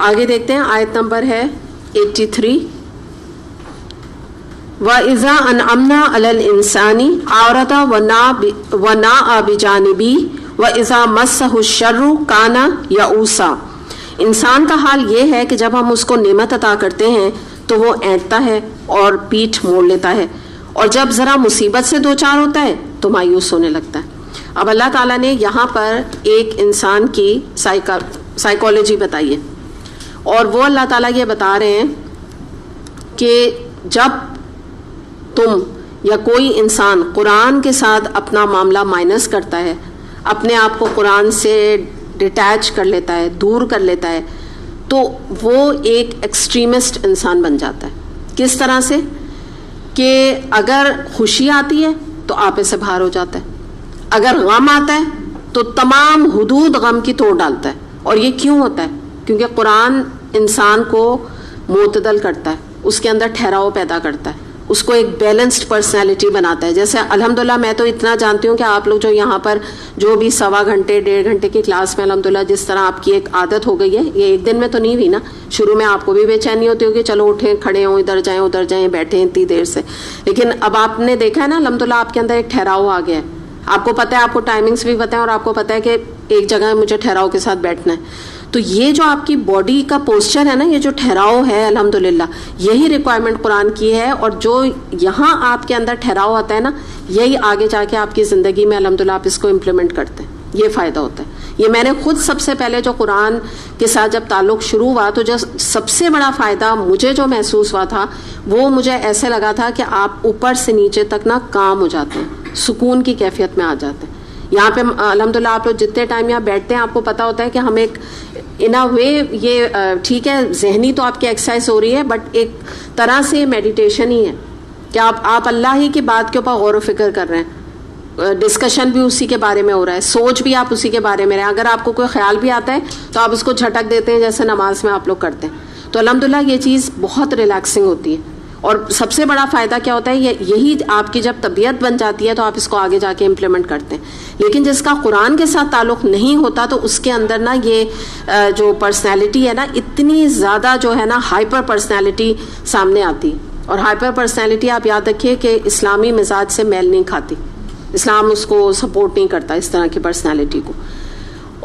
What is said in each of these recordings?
آگے دیکھتے ہیں آیت نمبر ہے 83. وَإِذَا أَنْعَمْنَا عَلَى الْإِنسَانِ أَعْرَضَ وَنَأَىٰ بِجَانِبِهِ وَإِذَا مَسَّهُ الشَّرُّ كَانَ يَئُوسًا. انسان کا حال یہ ہے کہ جب ہم اس کو نعمت عطا کرتے ہیں تو وہ اینٹتا ہے اور پیٹھ موڑ لیتا ہے، اور جب ذرا مصیبت سے دوچار ہوتا ہے تو مایوس ہونے لگتا ہے. اب اللہ تعالیٰ نے یہاں پر ایک انسان کی سائیکالوجی بتائی ہے، اور وہ اللہ تعالیٰ یہ بتا رہے ہیں کہ جب تم یا کوئی انسان قرآن کے ساتھ اپنا معاملہ مائنس کرتا ہے، اپنے آپ کو قرآن سے ڈیٹیچ کر لیتا ہے، دور کر لیتا ہے، تو وہ ایک ایکسٹریمسٹ انسان بن جاتا ہے. کس طرح سے کہ اگر خوشی آتی ہے تو آپے سے باہر ہو جاتا ہے، اگر غم آتا ہے تو تمام حدود غم کی توڑ ڈالتا ہے. اور یہ کیوں ہوتا ہے؟ کیونکہ قرآن انسان کو معتدل کرتا ہے، اس کے اندر ٹھہراؤ پیدا کرتا ہے، اس کو ایک بیلنسڈ پرسنالٹی بناتا ہے. جیسے الحمدللہ میں تو اتنا جانتی ہوں کہ آپ لوگ جو یہاں پر جو بھی 1.25 گھنٹے 1.5 گھنٹے کی کلاس میں الحمدللہ جس طرح آپ کی ایک عادت ہو گئی ہے، یہ ایک دن میں تو نہیں ہوئی نا. شروع میں آپ کو بھی بے چینی ہوتی ہوگی، چلو اٹھیں کھڑے ہوں ادھر جائیں بیٹھیں اتنی دیر سے، لیکن اب آپ نے دیکھا ہے نا الحمدللہ آپ کے اندر ایک ٹھہراؤ آ گیا ہے. آپ کو پتہ ہے، آپ کو ٹائمنگز بھی پتہ ہے، اور آپ کو پتہ ہے کہ ایک جگہ مجھے ٹھہراؤ کے ساتھ بیٹھنا ہے. تو یہ جو آپ کی باڈی کا پوسچر ہے نا، یہ جو ٹھہراؤ ہے الحمدللہ یہی ریکوائرمنٹ قرآن کی ہے. اور جو یہاں آپ کے اندر ٹھہراؤ آتا ہے نا، یہی آگے جا کے آپ کی زندگی میں الحمدللہ آپ اس کو امپلیمنٹ کرتے ہیں، یہ فائدہ ہوتا ہے. یہ میں نے خود سب سے پہلے جو قرآن کے ساتھ جب تعلق شروع ہوا تو جو سب سے بڑا فائدہ مجھے جو محسوس ہوا تھا وہ مجھے ایسے لگا تھا کہ آپ اوپر سے نیچے تک نا کام ہو جاتے ہیں، سکون کی کیفیت میں آ جاتے ہیں. یہاں پہ الحمدللہ آپ لوگ جتنے ٹائم یہاں بیٹھتے ہیں آپ کو پتا ہوتا ہے کہ ہم ایک ان اے وے یہ ٹھیک ہے ذہنی تو آپ کی ایکسرسائز ہو رہی ہے، بٹ ایک طرح سے میڈیٹیشن ہی ہے کہ آپ اللہ ہی کی بات کے اوپر غور و فکر کر رہے ہیں. ڈسکشن بھی اسی کے بارے میں ہو رہا ہے، سوچ بھی آپ اسی کے بارے میں رہے ہیں. اگر آپ کو کوئی خیال بھی آتا ہے تو آپ اس کو جھٹک دیتے ہیں جیسے نماز میں آپ لوگ کرتے ہیں. تو الحمدللہ یہ چیز بہت ریلیکسنگ ہوتی ہے. اور سب سے بڑا فائدہ کیا ہوتا ہے، یہی آپ کی جب طبیعت بن جاتی ہے تو آپ اس کو آگے جا کے امپلیمنٹ کرتے ہیں. لیکن جس کا قرآن کے ساتھ تعلق نہیں ہوتا تو اس کے اندر نا یہ جو پرسنالٹی ہے نا اتنی زیادہ جو ہے نا ہائپر پرسنالٹی سامنے آتی. اور ہائپر پرسنالٹی آپ یاد رکھیے کہ اسلامی مزاج سے میل نہیں کھاتی، اسلام اس کو سپورٹ نہیں کرتا اس طرح کی پرسنالٹی کو.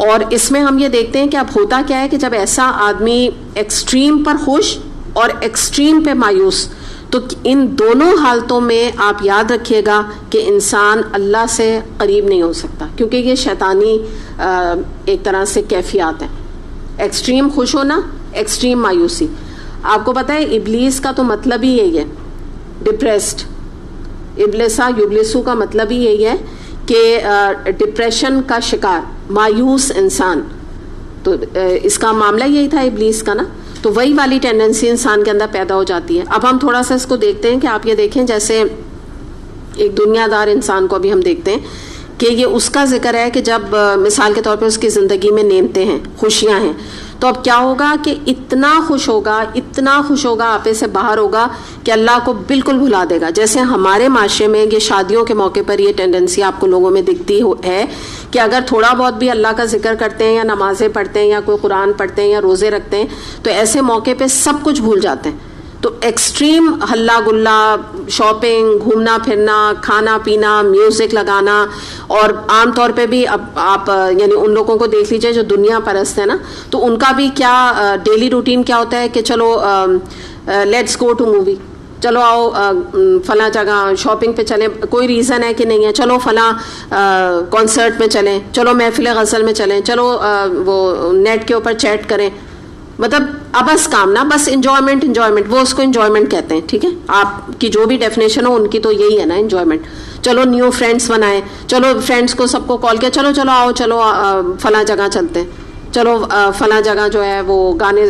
اور اس میں ہم یہ دیکھتے ہیں کہ اب ہوتا کیا ہے کہ جب ایسا آدمی ایکسٹریم پر خوش اور ایکسٹریم پہ مایوس، تو ان دونوں حالتوں میں آپ یاد رکھیے گا کہ انسان اللہ سے قریب نہیں ہو سکتا، کیونکہ یہ شیطانی ایک طرح سے کیفیات ہیں. ایکسٹریم خوش ہونا، ایکسٹریم مایوسی. آپ کو پتہ ہے ابلیس کا تو مطلب ہی یہی ہے، ڈپریسڈ. ابلیسا یبلسو کا مطلب ہی یہی ہے کہ ڈپریشن کا شکار، مایوس انسان. تو اس کا معاملہ یہی تھا ابلیس کا نا. تو وہی والی ٹینڈنسی انسان کے اندر پیدا ہو جاتی ہے. اب ہم تھوڑا سا اس کو دیکھتے ہیں کہ آپ یہ دیکھیں جیسے ایک دنیا دار انسان کو ابھی ہم دیکھتے ہیں کہ یہ اس کا ذکر ہے کہ جب مثال کے طور پہ اس کی زندگی میں نعمتیں ہیں، خوشیاں ہیں، تو اب کیا ہوگا کہ اتنا خوش ہوگا آپے سے باہر ہوگا کہ اللہ کو بالکل بھلا دے گا. جیسے ہمارے معاشرے میں یہ شادیوں کے موقع پر یہ ٹینڈنسی آپ کو لوگوں میں دکھتی ہے کہ اگر تھوڑا بہت بھی اللہ کا ذکر کرتے ہیں یا نمازیں پڑھتے ہیں یا کوئی قرآن پڑھتے ہیں یا روزے رکھتے ہیں تو ایسے موقع پہ سب کچھ بھول جاتے ہیں. تو ایکسٹریم ہلا گلا، شاپنگ، گھومنا پھرنا، کھانا پینا، میوزک لگانا. اور عام طور پہ بھی اب آپ یعنی ان لوگوں کو دیکھ لیجئے جو دنیا پرست ہے نا، تو ان کا بھی کیا ڈیلی روٹین کیا ہوتا ہے کہ چلو لیٹس گو ٹو مووی، چلو آؤ فلاں جگہ شاپنگ پہ چلیں، کوئی ریزن ہے کہ نہیں ہے، چلو فلاں کانسرٹ میں چلیں، چلو محفل غزل میں چلیں، چلو وہ نیٹ کے اوپر چیٹ کریں. مطلب اب بس کام نا، بس انجوائمنٹ، وہ اس کو انجوائمنٹ کہتے ہیں. ٹھیک ہے، آپ کی جو بھی ڈیفینیشن ہو ان کی تو یہی ہے نا، انجوائمنٹ. چلو نیو فرینڈس بنائیں، چلو فرینڈس کو سب کو کال کیا، چلو آؤ، چلو فلاں جگہ چلتے ہیں، چلو فلاں جگہ جو ہے وہ گانے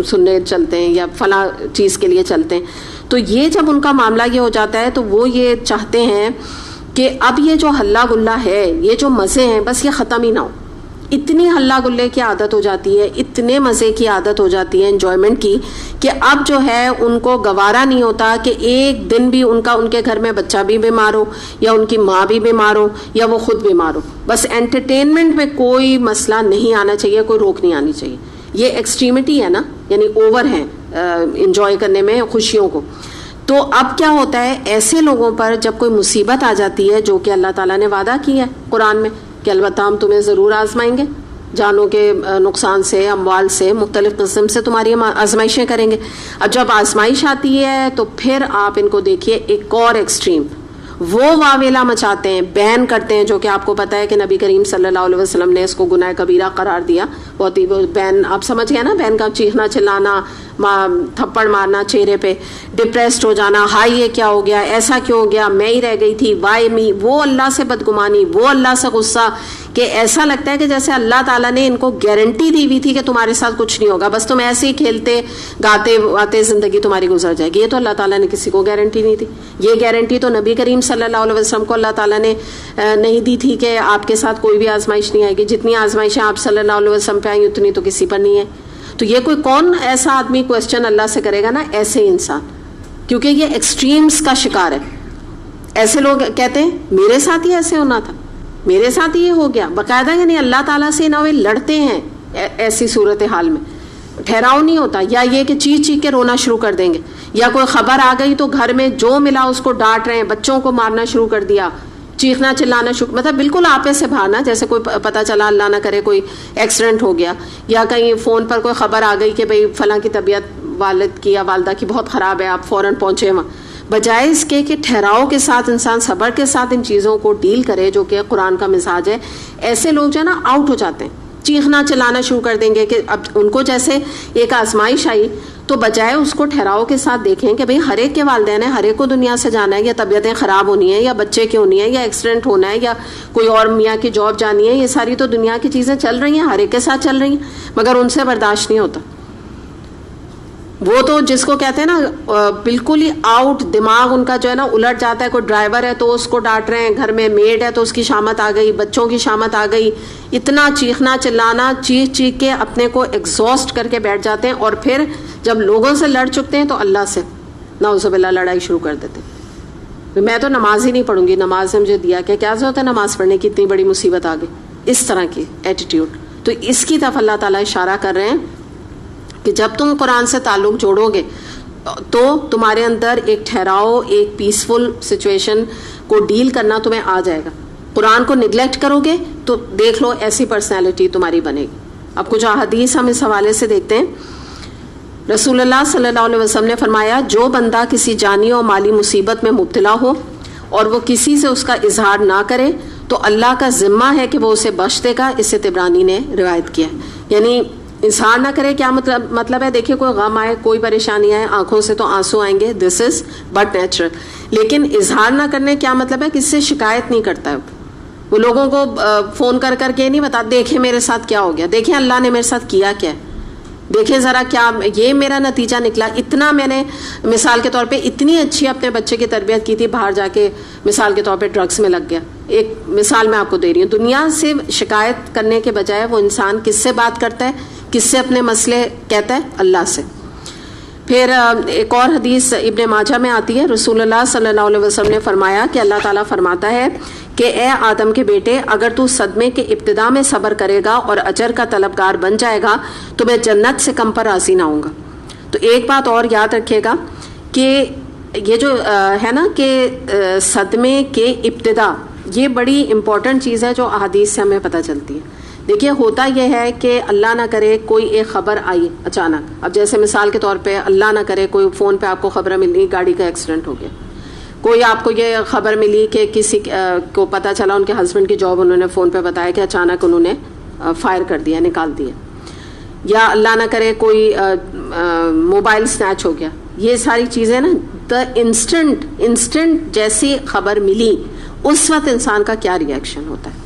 سننے چلتے ہیں یا فلاں چیز کے لیے چلتے ہیں. تو یہ جب ان کا معاملہ یہ ہو جاتا ہے تو وہ یہ چاہتے ہیں کہ اب یہ جو ہلا گلا ہے، یہ جو مزے ہیں، بس یہ ختم ہی نہ ہو. اتنی ہلا گلے کی عادت ہو جاتی ہے، اتنے مزے کی عادت ہو جاتی ہے انجوائمنٹ کی، کہ اب جو ہے ان کو گوارا نہیں ہوتا کہ ایک دن بھی ان کے گھر میں بچہ بھی بیمار ہو یا ان کی ماں بھی بیمار ہو یا وہ خود بیمار ہو. بس انٹرٹینمنٹ میں کوئی مسئلہ نہیں آنا چاہیے، کوئی روک نہیں آنی چاہیے. یہ ایکسٹریمٹی ہے نا, یعنی اوور ہے انجوائے کرنے میں خوشیوں کو. تو اب کیا ہوتا ہے ایسے لوگوں پر جب کوئی مصیبت آ جاتی ہے, جو کہ اللہ تعالیٰ نے وعدہ کیا ہے قرآن میں کہ البتہ ہم تمہیں ضرور آزمائیں گے, جانوں کے نقصان سے, اموال سے, مختلف قسم سے تمہاری آزمائشیں کریں گے. اب جب آزمائش آتی ہے تو پھر آپ ان کو دیکھیے ایک اور ایکسٹریم, وہ واویلا مچاتے ہیں, بین کرتے ہیں, جو کہ آپ کو پتہ ہے کہ نبی کریم صلی اللہ علیہ وسلم نے اس کو گناہ کبیرہ قرار دیا. بہت ہی بین, آپ سمجھ گئے نا, بین کا چیخنا چلانا, تھپڑ مارنا چہرے پہ, ڈپریسڈ ہو جانا, ہائی یہ کیا ہو گیا, ایسا کیوں ہو گیا, میں ہی رہ گئی تھی, وائی می, وہ اللہ سے بدگمانی, وہ اللہ سے غصہ, کہ ایسا لگتا ہے کہ جیسے اللہ تعالیٰ نے ان کو گارنٹی دی ہوئی تھی کہ تمہارے ساتھ کچھ نہیں ہوگا, بس تم ایسے ہی کھیلتے گاتے آتے زندگی تمہاری گزر جائے گی. یہ تو اللہ تعالیٰ نے کسی کو گارنٹی نہیں دی. یہ گارنٹی تو نبی کریم صلی اللہ علیہ وسلم کو اللہ تعالیٰ نے نہیں دی تھی کہ آپ کے ساتھ کوئی بھی آزمائش نہیں آئے گی. جتنی آزمائشیں آپ صلی اللہ علیہ وسلم پہ آئیں اتنی تو کسی پر نہیں ہے. تو یہ کوئی کون ایسا آدمی کوشچن اللہ سے کرے گا نا, ایسے انسان, کیونکہ یہ ایکسٹریمز کا شکار ہے. ایسے لوگ کہتے ہیں میرے ساتھ ہی ایسے ہونا تھا, میرے ساتھ ہی یہ ہو گیا, باقاعدہ یعنی اللہ تعالیٰ سے نہ وہ لڑتے ہیں ایسی صورتحال میں. ٹھہراؤ نہیں ہوتا, یا یہ کہ چیخ چیخ کے رونا شروع کر دیں گے, یا کوئی خبر آ گئی تو گھر میں جو ملا اس کو ڈانٹ رہے ہیں, بچوں کو مارنا شروع کر دیا, چیخنا چلانا شروع, مطلب بالکل آپے سے بھاگنا, جیسے کوئی پتہ چلا اللہ نہ کرے کوئی ایکسیڈنٹ ہو گیا, یا کہیں فون پر کوئی خبر آ گئی کہ بھئی فلاں کی طبیعت والد کی یا والدہ کی بہت خراب ہے, آپ فوراً پہنچے وہاں. بجائے اس کے کہ ٹھہراؤ کے ساتھ انسان صبر کے ساتھ ان چیزوں کو ڈیل کرے, جو کہ قرآن کا مزاج ہے, ایسے لوگ جو ہے نا آؤٹ ہو جاتے ہیں, چیخنا چلانا شروع کر دیں گے. کہ اب ان کو جیسے ایک آزمائش آئی تو بجائے اس کو ٹھہراؤ کے ساتھ دیکھیں کہ بھئی ہر ایک کے والدین ہیں, ہر ایک کو دنیا سے جانا ہے, یا طبیعتیں خراب ہونی ہیں, یا بچے کی ہونی ہے, یا ایکسیڈنٹ ہونا ہے, یا کوئی اور میاں کی جاب جانی ہے, یہ ساری تو دنیا کی چیزیں چل رہی ہیں, ہر ایک کے ساتھ چل رہی ہیں, مگر ان سے برداشت نہیں ہوتا. وہ تو جس کو کہتے ہیں نا بالکل ہی آؤٹ, دماغ ان کا جو ہے نا الٹ جاتا ہے. کوئی ڈرائیور ہے تو اس کو ڈانٹ رہے ہیں, گھر میں میڈ ہے تو اس کی شامت آ گئی, بچوں کی شامت آ گئی, اتنا چیخنا چلانا, چیخ چیخ کے اپنے کو ایگزاسٹ کر کے بیٹھ جاتے ہیں. اور پھر جب لوگوں سے لڑ چکتے ہیں تو اللہ سے نعوذ باللہ لڑائی شروع کر دیتے ہیں. میں تو نماز ہی نہیں پڑھوں گی, نماز نے مجھے دیا کیا ضرورت ہے نماز پڑھنے کی, اتنی بڑی مصیبت آ گئی, اس طرح کی ایٹیٹیوڈ. تو اس کی طرف اللہ تعالیٰ اشارہ کر رہے ہیں کہ جب تم قرآن سے تعلق جوڑو گے تو تمہارے اندر ایک ٹھہراؤ, ایک پیسفل سچویشن کو ڈیل کرنا تمہیں آ جائے گا. قرآن کو نگلیکٹ کرو گے تو دیکھ لو ایسی پرسنالٹی تمہاری بنے گی. اب کچھ احادیث ہم اس حوالے سے دیکھتے ہیں. رسول اللہ صلی اللہ علیہ وسلم نے فرمایا, جو بندہ کسی جانی اور مالی مصیبت میں مبتلا ہو اور وہ کسی سے اس کا اظہار نہ کرے تو اللہ کا ذمہ ہے کہ وہ اسے بخش دے گا. اسے طبرانی نے روایت کیا. یعنی اظہار نہ کرے کیا مطلب ہے, دیکھیے کوئی غم آئے, کوئی پریشانی آئے, آنکھوں سے تو آنسو آئیں گے, دس از بٹ نیچرل. لیکن اظہار نہ کرنے کیا مطلب ہے, کس سے شکایت نہیں کرتا ہے وہ, لوگوں کو فون کر کر کے نہیں بتا دیکھیں میرے ساتھ کیا ہو گیا, دیکھیں اللہ نے میرے ساتھ کیا کیا ہے, دیکھیں ذرا کیا یہ میرا نتیجہ نکلا. اتنا میں نے مثال کے طور پہ اتنی اچھی اپنے بچے کی تربیت کی تھی, باہر جا کے مثال کے طور پہ ڈرگس میں لگ گیا. ایک مثال میں آپ کو دے رہی ہوں. دنیا سے شکایت کرنے کے بجائے وہ انسان کس سے بات کرتا ہے, کس سے اپنے مسئلے کہتا ہے, اللہ سے. پھر ایک اور حدیث ابن ماجہ میں آتی ہے, رسول اللہ صلی اللہ علیہ وسلم نے فرمایا کہ اللہ تعالیٰ فرماتا ہے کہ اے آدم کے بیٹے, اگر تو صدمے کے ابتدا میں صبر کرے گا اور اجر کا طلبگار بن جائے گا تو میں جنت سے کم پر راضی نہ ہوں گا. تو ایک بات اور یاد رکھیے گا کہ یہ جو ہے نا کہ صدمے کے ابتدا, یہ بڑی امپورٹنٹ چیز ہے جو احادیث سے ہمیں پتہ چلتی ہے. دیکھیے ہوتا یہ ہے کہ اللہ نہ کرے کوئی ایک خبر آئی اچانک, اب جیسے مثال کے طور پہ اللہ نہ کرے کوئی فون پہ آپ کو خبر ملی گاڑی کا ایکسیڈنٹ ہو گیا, کوئی آپ کو یہ خبر ملی کہ کسی کو پتہ چلا ان کے ہسبینڈ کی جاب انہوں نے فون پہ بتایا کہ اچانک انہوں نے فائر کر دیا, نکال دیا, یا اللہ نہ کرے کوئی موبائل سنیچ ہو گیا. یہ ساری چیزیں نا دا انسٹنٹ جیسی خبر ملی اس وقت انسان کا کیا ری ایکشن ہوتا ہے,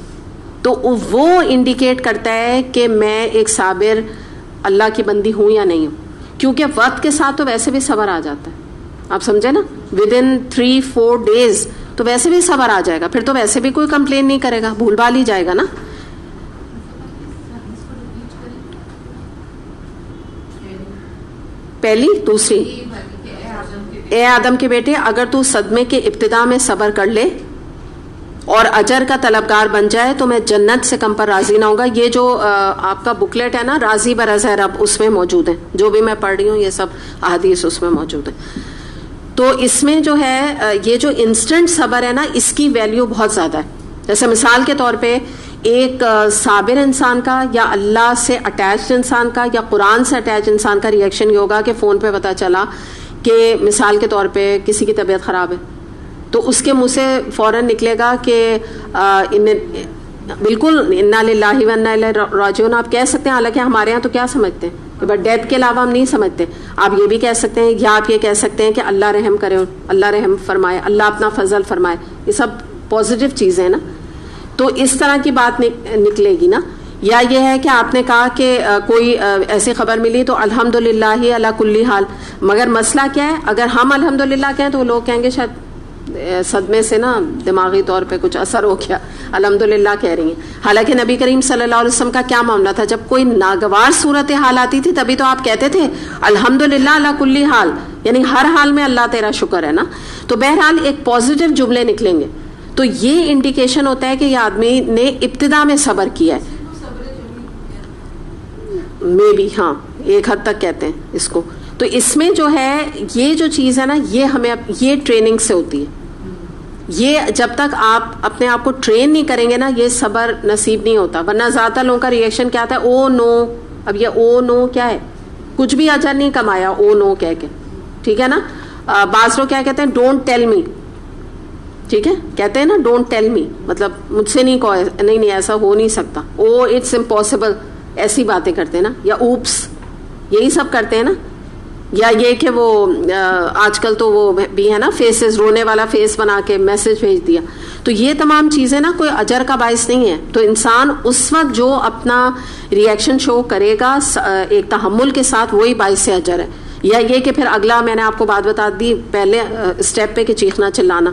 تو وہ انڈیکیٹ کرتا ہے کہ میں ایک صابر اللہ کی بندی ہوں یا نہیں ہوں. کیونکہ وقت کے ساتھ تو ویسے بھی صبر آ جاتا ہے, آپ سمجھے نا, ودن 3-4 days تو ویسے بھی صبر آ جائے گا, پھر تو ویسے بھی کوئی کمپلین نہیں کرے گا, بھول بھال ہی جائے گا نا. پہلی دوسری, اے آدم کے بیٹے, اگر تو صدمے کے ابتدا میں صبر کر لے اور اجر کا طلبگار بن جائے تو میں جنت سے کم پر راضی نہ ہوں گا. یہ جو آپ کا بکلیٹ ہے نا راضی برضا رب، اس میں موجود ہیں، جو بھی میں پڑھ رہی ہوں یہ سب احادیث اس میں موجود ہیں. تو اس میں جو ہے یہ جو انسٹنٹ صبر ہے نا اس کی ویلیو بہت زیادہ ہے. جیسے مثال کے طور پہ ایک صابر انسان کا یا اللہ سے اٹیچڈ انسان کا یا قرآن سے اٹیچ انسان کا ریئیکشن یہ ہوگا کہ فون پہ پتہ چلا کہ مثال کے طور پہ کسی کی طبیعت خراب ہے تو اس کے منہ سے فوراً نکلے گا کہ بالکل انا للہ و انا الیہ راجعون آپ کہہ سکتے ہیں، حالانکہ ہمارے ہاں تو کیا سمجھتے ہیں، بٹ ڈیتھ کے علاوہ ہم نہیں سمجھتے. آپ یہ بھی کہہ سکتے ہیں یا آپ یہ کہہ سکتے ہیں کہ اللہ رحم کرے، اللہ رحم فرمائے، اللہ اپنا فضل فرمائے. یہ سب پازیٹیو چیزیں ہیں نا. تو اس طرح کی بات نکلے گی نا. یا یہ ہے کہ آپ نے کہا کہ کوئی ایسی خبر ملی تو الحمدللہ علی کل حال، مگر مسئلہ کیا ہے، اگر ہم الحمدللہ کہیں تو لوگ کہیں گے شاید صدمے سے نا دماغی طور پہ کچھ اثر ہو گیا، الحمدللہ کہہ رہی ہیں. حالانکہ نبی کریم صلی اللہ علیہ وسلم کا کیا معاملہ تھا، جب کوئی ناگوار صورت حال آتی تھی تبھی تو آپ کہتے تھے الحمدللہ علی کل حال، یعنی ہر حال میں اللہ تیرا شکر ہے نا. تو بہرحال ایک پازیٹیو جملے نکلیں گے تو یہ انڈیکیشن ہوتا ہے کہ یہ آدمی نے ابتدا میں صبر کیا ہے. میں بھی ہاں ایک حد تک کہتے ہیں اس کو. تو اس میں جو ہے یہ جو چیز ہے نا یہ ہمیں یہ ٹریننگ سے ہوتی ہے. یہ جب تک آپ اپنے آپ کو ٹرین نہیں کریں گے نا یہ صبر نصیب نہیں ہوتا. ورنہ زیادہ لوگوں کا ریئیکشن کیا آتا ہے، او نو. اب یہ او نو کیا ہے، کچھ بھی اجر نہیں کمایا او نو کہہ کے، ٹھیک ہے نا. بعض لوگ کیا کہتے ہیں ڈونٹ ٹیل می، ٹھیک ہے کہتے ہیں نا ڈونٹ ٹیل می، مطلب مجھ سے نہیں کہو، نہیں ایسا ہو نہیں سکتا، او اٹس امپاسبل، ایسی باتیں کرتے ہیں نا. یا اوپس، یہی سب کرتے ہیں نا. یا یہ کہ وہ آج کل تو وہ بھی ہے نا فیسز، رونے والا فیس بنا کے میسج بھیج دیا. تو یہ تمام چیزیں نا کوئی اجر کا باعث نہیں ہے. تو انسان اس وقت جو اپنا ریئیکشن شو کرے گا ایک تحمل کے ساتھ وہی باعث سے اجر ہے. یا یہ کہ پھر اگلا میں نے آپ کو بات بتا دی پہلے اسٹیپ پہ کہ چیخنا چلانا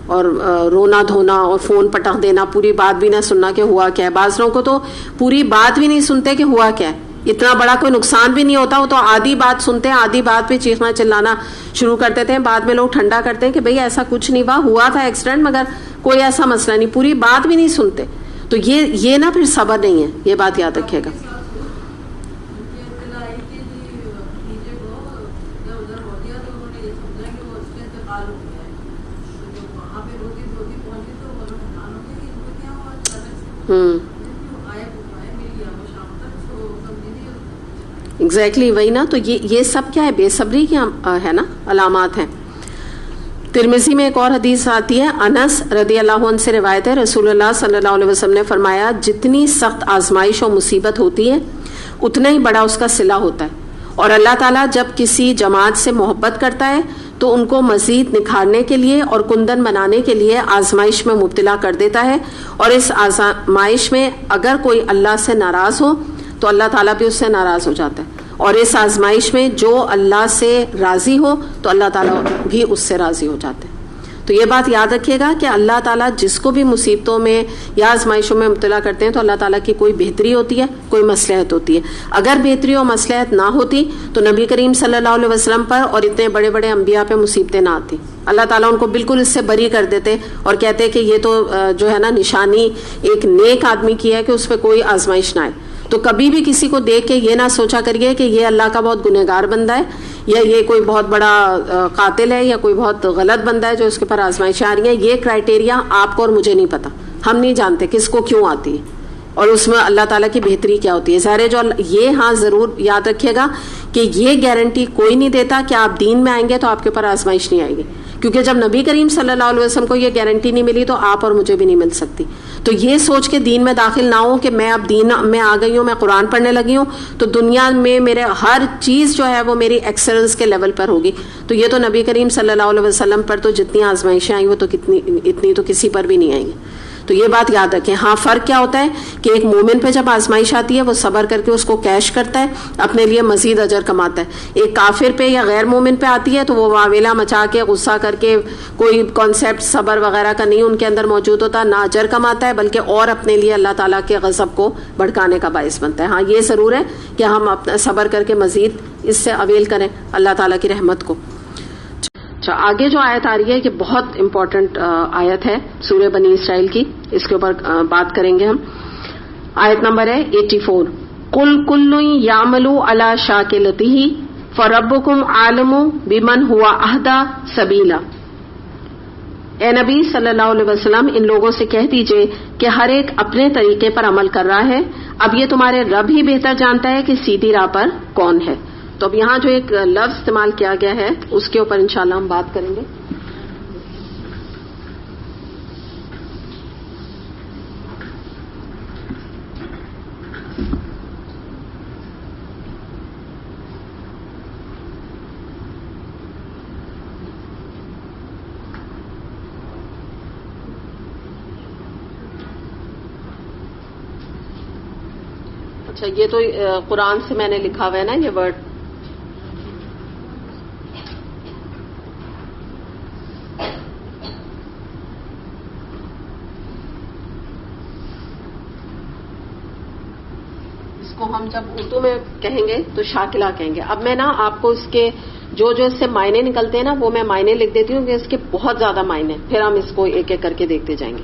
اور رونا دھونا اور فون پٹخ دینا، پوری بات بھی نہ سننا کہ ہوا کیا ہے. بعض لوگوں کو تو پوری بات بھی نہیں سنتے کہ ہوا کیا ہے، اتنا بڑا کوئی نقصان بھی نہیں ہوتا، وہ تو آدھی بات سنتے ہیں، آدھی بات پہ چیخنا چلانا شروع کر دیتے ہیں. بعد میں لوگ ٹھنڈا کرتے ہیں کہ بھئی ایسا کچھ نہیں ہوا تھا ایکسیڈنٹ، مگر کوئی ایسا مسئلہ نہیں، پوری بات بھی نہیں سنتے. تو یہ نا پھر صبر نہیں ہے، یہ بات یاد رکھیے گا. ایگزیکٹلی وہی نا. تو یہ سب کیا ہے، بے صبری کی ہے نا علامات ہیں. ترمذی میں ایک اور حدیث آتی ہے، انس رضی اللہ عنہ سے روایت ہے، رسول اللہ صلی اللہ علیہ وسلم نے فرمایا جتنی سخت آزمائش اور مصیبت ہوتی ہے اتنا ہی بڑا اس کا صلہ ہوتا ہے. اور اللہ تعالیٰ جب کسی جماعت سے محبت کرتا ہے تو ان کو مزید نکھارنے کے لیے اور کندن بنانے کے لیے آزمائش میں مبتلا کر دیتا ہے. اور اس آزمائش میں اگر کوئی اللہ سے ناراض ہو تو اللہ تعالیٰ بھی اس سے ناراض ہو جاتا ہے. اور اس آزمائش میں جو اللہ سے راضی ہو تو اللہ تعالیٰ بھی اس سے راضی ہو جاتے ہیں. تو یہ بات یاد رکھیے گا کہ اللہ تعالیٰ جس کو بھی مصیبتوں میں یا آزمائشوں میں مبتلا کرتے ہیں تو اللہ تعالیٰ کی کوئی بہتری ہوتی ہے، کوئی مصلحت ہوتی ہے. اگر بہتری اور مصلحت نہ ہوتی تو نبی کریم صلی اللہ علیہ وسلم پر اور اتنے بڑے بڑے انبیاء پہ مصیبتیں نہ آتی. اللہ تعالیٰ ان کو بالکل اس سے بری کر دیتے اور کہتے کہ یہ تو جو ہے نا نشانی ایک نیک آدمی کی ہے کہ اس پہ کوئی آزمائش نہ آئے. تو کبھی بھی کسی کو دیکھ کے یہ نہ سوچا کریے کہ یہ اللہ کا بہت گنہگار بندہ ہے یا یہ کوئی بہت بڑا قاتل ہے یا کوئی بہت غلط بندہ ہے جو اس کے پر آزمائشیں آ رہی ہیں. یہ کرائٹیریا آپ کو اور مجھے نہیں پتا، ہم نہیں جانتے کس کو کیوں آتی ہے اور اس میں اللہ تعالیٰ کی بہتری کیا ہوتی ہے. ظاہر جو یہ ہاں ضرور یاد رکھیے گا کہ یہ گارنٹی کوئی نہیں دیتا کہ آپ دین میں آئیں گے تو آپ کے اوپر آزمائش نہیں آئے گی، کیونکہ جب نبی کریم صلی اللہ علیہ وسلم کو یہ گارنٹی نہیں ملی تو آپ اور مجھے بھی نہیں مل سکتی. تو یہ سوچ کے دین میں داخل نہ ہو کہ میں اب دین میں آ گئی ہوں، میں قرآن پڑھنے لگی ہوں تو دنیا میں میرے ہر چیز جو ہے وہ میری ایکسلنس کے لیول پر ہوگی. تو یہ تو نبی کریم صلی اللہ علیہ وسلم پر تو جتنی آزمائشیں آئیں وہ تو اتنی تو کسی پر بھی نہیں آئیں گی. تو یہ بات یاد رکھیں. ہاں فرق کیا ہوتا ہے کہ ایک مومن پہ جب آزمائش آتی ہے وہ صبر کر کے اس کو کیش کرتا ہے، اپنے لیے مزید اجر کماتا ہے. ایک کافر پہ یا غیر مومن پہ آتی ہے تو وہ واویلا مچا کے غصہ کر کے کوئی کانسیپٹ صبر وغیرہ کا نہیں ان کے اندر موجود ہوتا، نہ اجر کماتا ہے بلکہ اور اپنے لیے اللہ تعالیٰ کے غضب کو بھڑکانے کا باعث بنتا ہے. ہاں یہ ضرور ہے کہ ہم اپنا صبر کر کے مزید اس سے اویل کریں اللہ تعالیٰ کی رحمت کو. اچھا، آگے جو آیت آ رہی ہے یہ بہت امپورٹنٹ آیت ہے سورہ بنی اسرائیل کی، اس کے اوپر بات کریں گے ہم. آیت نمبر ہے 84. قل کل یعمل علی شاکلتہ فربکم عالم بمن هو اہدی سبیلا. اے نبی صلی اللہ علیہ وسلم ان لوگوں سے کہہ دیجئے کہ ہر ایک اپنے طریقے پر عمل کر رہا ہے، اب یہ تمہارے رب ہی بہتر جانتا ہے کہ سیدھی راہ پر کون ہے. تو اب یہاں جو ایک لفظ استعمال کیا گیا ہے اس کے اوپر انشاءاللہ ہم بات کریں گے. اچھا، یہ تو قرآن سے میں نے لکھا ہوا ہے نا یہ ورڈ. اس کو ہم جب اردو میں کہیں گے تو شاکلہ کہیں گے. اب میں نا آپ کو اس کے جو اس سے معنی نکلتے ہیں نا وہ میں معنی لکھ دیتی ہوں کہ اس کے بہت زیادہ معنی، پھر ہم اس کو ایک ایک کر کے دیکھتے جائیں گے.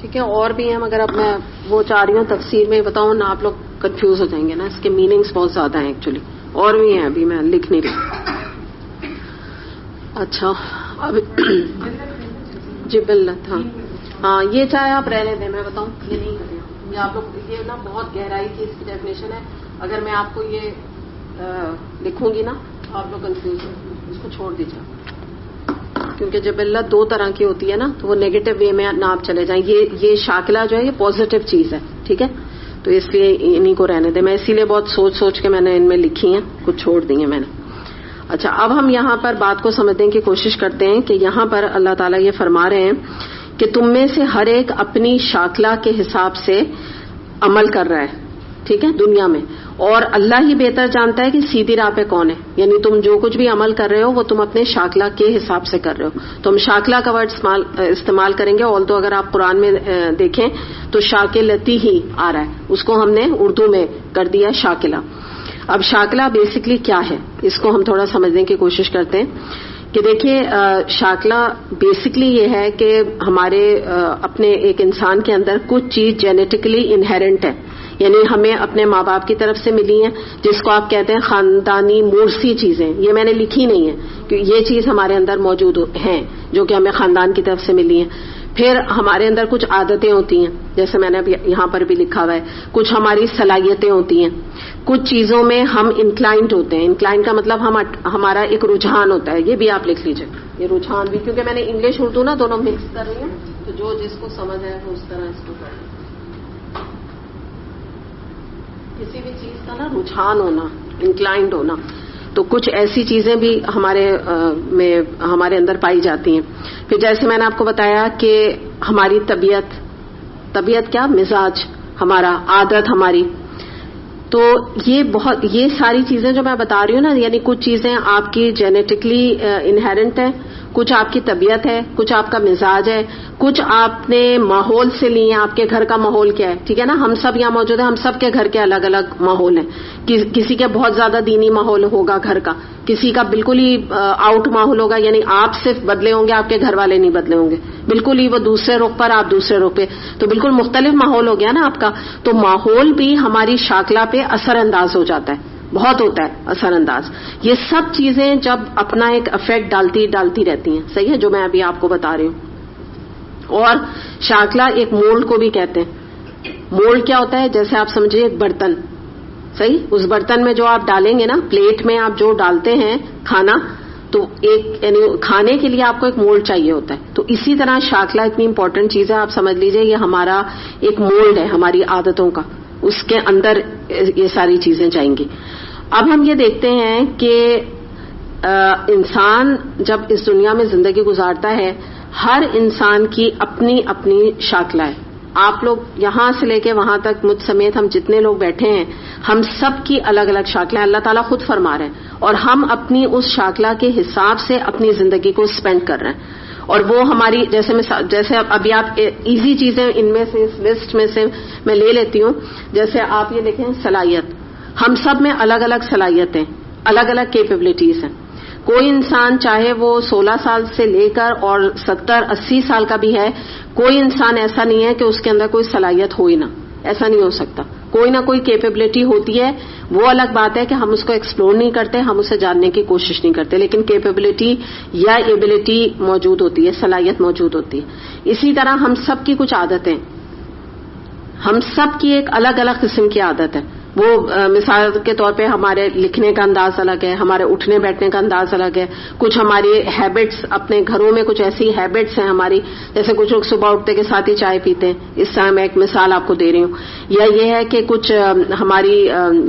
ٹھیک ہے، اور بھی ہیں مگر اب میں وہ چاہ رہی ہوں تفسیر میں بتاؤں نہ، آپ لوگ کنفیوز ہو جائیں گے نا، اس کے میننگز بہت زیادہ ہیں ایکچولی، اور بھی ہیں ابھی میں لکھ نہیں رہی. اچھا اب جبلت، ہاں یہ چاہے آپ رہنے دیں، میں بتاؤں یہ نہیں کریں، یہ آپ لوگ یہ نا بہت گہرائی کی اس کی ڈیفینیشن ہے. اگر میں آپ کو یہ لکھوں گی نا آپ لوگ کنفیوز ہو، اس کو چھوڑ دیجیے، کیونکہ جب اللہ دو طرح کی ہوتی ہے نا تو وہ نیگیٹو وے میں نہ آپ چلے جائیں. یہ شاکلہ جو ہے یہ پازیٹیو چیز ہے، ٹھیک ہے، تو اس لیے انہیں کو رہنے دیں. میں اسی لیے بہت سوچ کے میں نے ان میں لکھی ہیں، کچھ چھوڑ دی ہیں میں نے. اچھا، اب ہم یہاں پر بات کو سمجھنے کی کوشش کرتے ہیں کہ یہاں پر اللہ تعالیٰ یہ فرما رہے ہیں کہ تم میں سے ہر ایک اپنی شاکلہ کے حساب سے عمل کر رہا ہے، ٹھیک ہے، دنیا میں، اور اللہ ہی بہتر جانتا ہے کہ سیدھی راہ پہ کون ہے. یعنی تم جو کچھ بھی عمل کر رہے ہو وہ تم اپنے شاکلہ کے حساب سے کر رہے ہو. تو ہم شاکلہ کا ورڈ استعمال کریں گے، آلدو اگر آپ قرآن میں دیکھیں تو شاکلتی ہی آ رہا ہے، اس کو ہم نے اردو میں کر دیا شاکلہ. اب شاکلہ بیسکلی کیا ہے اس کو ہم تھوڑا سمجھنے کی کوشش کرتے ہیں کہ دیکھیے شاکلہ بیسکلی یہ ہے کہ ہمارے اپنے ایک انسان کے اندر کچھ چیز جینیٹکلی انہیرنٹ ہے، یعنی ہمیں اپنے ماں باپ کی طرف سے ملی ہیں، جس کو آپ کہتے ہیں خاندانی مورثی چیزیں. یہ میں نے لکھی نہیں ہے کہ یہ چیز ہمارے اندر موجود ہیں جو کہ ہمیں خاندان کی طرف سے ملی ہیں. پھر ہمارے اندر کچھ عادتیں ہوتی ہیں، جیسے میں نے اب یہاں پر بھی لکھا ہوا ہے. کچھ ہماری صلاحیتیں ہوتی ہیں، کچھ چیزوں میں ہم انکلائنڈ ہوتے ہیں. انکلائنڈ کا مطلب ہمارا ایک رجحان ہوتا ہے. یہ بھی آپ لکھ لیجئے، یہ رجحان بھی، کیونکہ میں نے انگلش اردو نا دونوں مکس کر رہی ہوں، تو جو جس کو سمجھ ہے وہ اس طرح اس کو کرے. کسی بھی چیز کا نا رجحان ہونا، انکلائنڈ ہونا، تو کچھ ایسی چیزیں بھی ہمارے اندر پائی جاتی ہیں. پھر جیسے میں نے آپ کو بتایا کہ ہماری طبیعت کیا، مزاج ہمارا، عادت ہماری. تو یہ ساری چیزیں جو میں بتا رہی ہوں نا، یعنی کچھ چیزیں آپ کی جینیٹکلی انہیرنٹ ہیں، کچھ آپ کی طبیعت ہے، کچھ آپ کا مزاج ہے، کچھ آپ نے ماحول سے لی ہیں. آپ کے گھر کا ماحول کیا ہے، ٹھیک ہے نا. ہم سب یہاں موجود ہیں، ہم سب کے گھر کے الگ الگ ماحول ہیں. کسی کے بہت زیادہ دینی ماحول ہوگا گھر کا، کسی کا بالکل ہی آؤٹ ماحول ہوگا، یعنی آپ صرف بدلے ہوں گے، آپ کے گھر والے نہیں بدلے ہوں گے، بالکل ہی وہ دوسرے رخ پر، آپ دوسرے رخ پہ، تو بالکل مختلف ماحول ہو گیا نا آپ کا. تو ماحول بھی ہماری شاکلہ پہ اثر انداز ہو جاتا ہے، بہت ہوتا ہے اثر انداز. یہ سب چیزیں جب اپنا ایک افیکٹ ڈالتی رہتی ہیں، صحیح ہے، جو میں ابھی آپ کو بتا رہی ہوں. اور شاکلہ ایک مولڈ کو بھی کہتے ہیں. مولڈ کیا ہوتا ہے، جیسے آپ سمجھیے ایک برتن، صحیح، اس برتن میں جو آپ ڈالیں گے نا، پلیٹ میں آپ جو ڈالتے ہیں کھانا، تو یعنی کھانے کے لیے آپ کو ایک مولڈ چاہیے ہوتا ہے. تو اسی طرح شاکلہ اتنی امپورٹنٹ چیز ہے، آپ سمجھ لیجئے یہ ہمارا ایک مولڈ ہے ہماری عادتوں کا، اس کے اندر یہ ساری چیزیں جائیں گی. اب ہم یہ دیکھتے ہیں کہ انسان جب اس دنیا میں زندگی گزارتا ہے، ہر انسان کی اپنی اپنی شاکلہ ہے. آپ لوگ یہاں سے لے کے وہاں تک، مجھ سمیت ہم جتنے لوگ بیٹھے ہیں، ہم سب کی الگ الگ شاکلہ ہے. اللہ تعالیٰ خود فرما رہے ہیں، اور ہم اپنی اس شاکلہ کے حساب سے اپنی زندگی کو اسپینڈ کر رہے ہیں. اور وہ ہماری جیسے ابھی آپ ایزی چیزیں ان میں سے، اس لسٹ میں سے میں لے لیتی ہوں. جیسے آپ یہ دیکھیں صلاحیت، ہم سب میں الگ الگ صلاحیتیں، الگ الگ کیپیبلٹیز ہیں. کوئی انسان چاہے وہ 16 سال سے لے کر اور 70-80 سال کا بھی ہے، کوئی انسان ایسا نہیں ہے کہ اس کے اندر کوئی صلاحیت ہو ہی نہ، ایسا نہیں ہو سکتا. کوئی نہ کوئی کیپیبلٹی ہوتی ہے. وہ الگ بات ہے کہ ہم اس کو ایکسپلور نہیں کرتے، ہم اسے جاننے کی کوشش نہیں کرتے، لیکن کیپیبلٹی یا ایبلٹی موجود ہوتی ہے، صلاحیت موجود ہوتی ہے. اسی طرح ہم سب کی کچھ عادتیں، ہم سب کی ایک الگ الگ قسم کی عادت ہے. وہ مثال کے طور پہ ہمارے لکھنے کا انداز الگ ہے، ہمارے اٹھنے بیٹھنے کا انداز الگ ہے. کچھ ہماری ہیبٹس، اپنے گھروں میں کچھ ایسی ہیبٹس ہیں ہماری، جیسے کچھ لوگ صبح اٹھتے کے ساتھ ہی چائے پیتے ہیں. اس طرح میں ایک مثال آپ کو دے رہی ہوں. یا یہ ہے کہ کچھ ہماری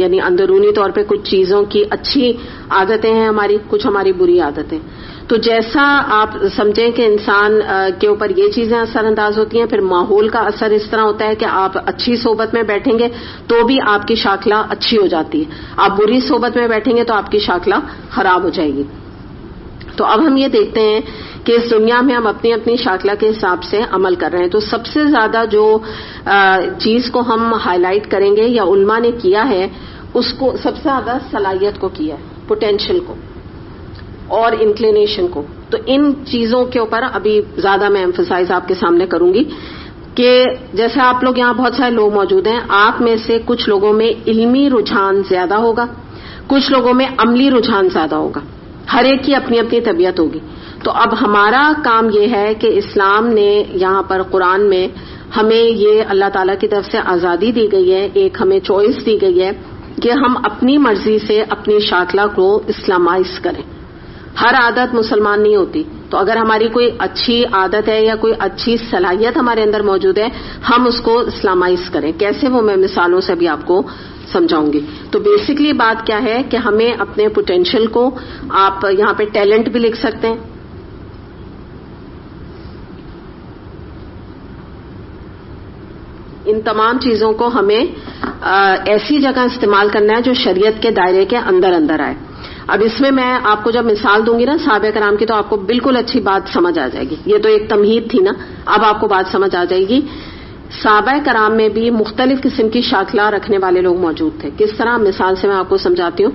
یعنی اندرونی طور پہ کچھ چیزوں کی اچھی عادتیں ہیں ہماری، کچھ ہماری بری عادتیں. تو جیسا آپ سمجھیں کہ انسان کے اوپر یہ چیزیں اثر انداز ہوتی ہیں. پھر ماحول کا اثر اس طرح ہوتا ہے کہ آپ اچھی صحبت میں بیٹھیں گے تو بھی آپ کی شاکلہ اچھی ہو جاتی ہے، آپ بری صحبت میں بیٹھیں گے تو آپ کی شاکلہ خراب ہو جائے گی. تو اب ہم یہ دیکھتے ہیں کہ اس دنیا میں ہم اپنی اپنی شاکلہ کے حساب سے عمل کر رہے ہیں. تو سب سے زیادہ جو چیز کو ہم ہائی لائٹ کریں گے یا علماء نے کیا ہے، اس کو سب سے زیادہ صلاحیت کو کیا ہے، پوٹینشل کو اور انکلینیشن کو. تو ان چیزوں کے اوپر ابھی زیادہ میں ایمفسائز آپ کے سامنے کروں گی کہ جیسے آپ لوگ یہاں بہت سارے لوگ موجود ہیں، آپ میں سے کچھ لوگوں میں علمی رجحان زیادہ ہوگا، کچھ لوگوں میں عملی رجحان زیادہ ہوگا. ہر ایک کی اپنی اپنی طبیعت ہوگی. تو اب ہمارا کام یہ ہے کہ اسلام نے یہاں پر قرآن میں ہمیں یہ اللہ تعالیٰ کی طرف سے آزادی دی گئی ہے، ایک ہمیں چوائس دی گئی ہے کہ ہم اپنی مرضی سے اپنی شاکلہ کو اسلامائز کریں. ہر عادت مسلمان نہیں ہوتی. تو اگر ہماری کوئی اچھی عادت ہے یا کوئی اچھی صلاحیت ہمارے اندر موجود ہے، ہم اس کو اسلامائز کریں. کیسے، وہ میں مثالوں سے بھی آپ کو سمجھاؤں گی. تو بیسکلی بات کیا ہے کہ ہمیں اپنے پوٹینشل کو، آپ یہاں پہ ٹیلنٹ بھی لکھ سکتے ہیں، ان تمام چیزوں کو ہمیں ایسی جگہ استعمال کرنا ہے جو شریعت کے دائرے کے اندر اندر آئے. اب اس میں آپ کو جب مثال دوں گی نا صحابہ کرام کی، تو آپ کو بالکل اچھی بات سمجھ آ جائے گی. یہ تو ایک تمہید تھی نا، اب آپ کو بات سمجھ آ جائے گی. صحابہ کرام میں بھی مختلف قسم کی شاکلہ رکھنے والے لوگ موجود تھے. کس طرح، مثال سے میں آپ کو سمجھاتی ہوں.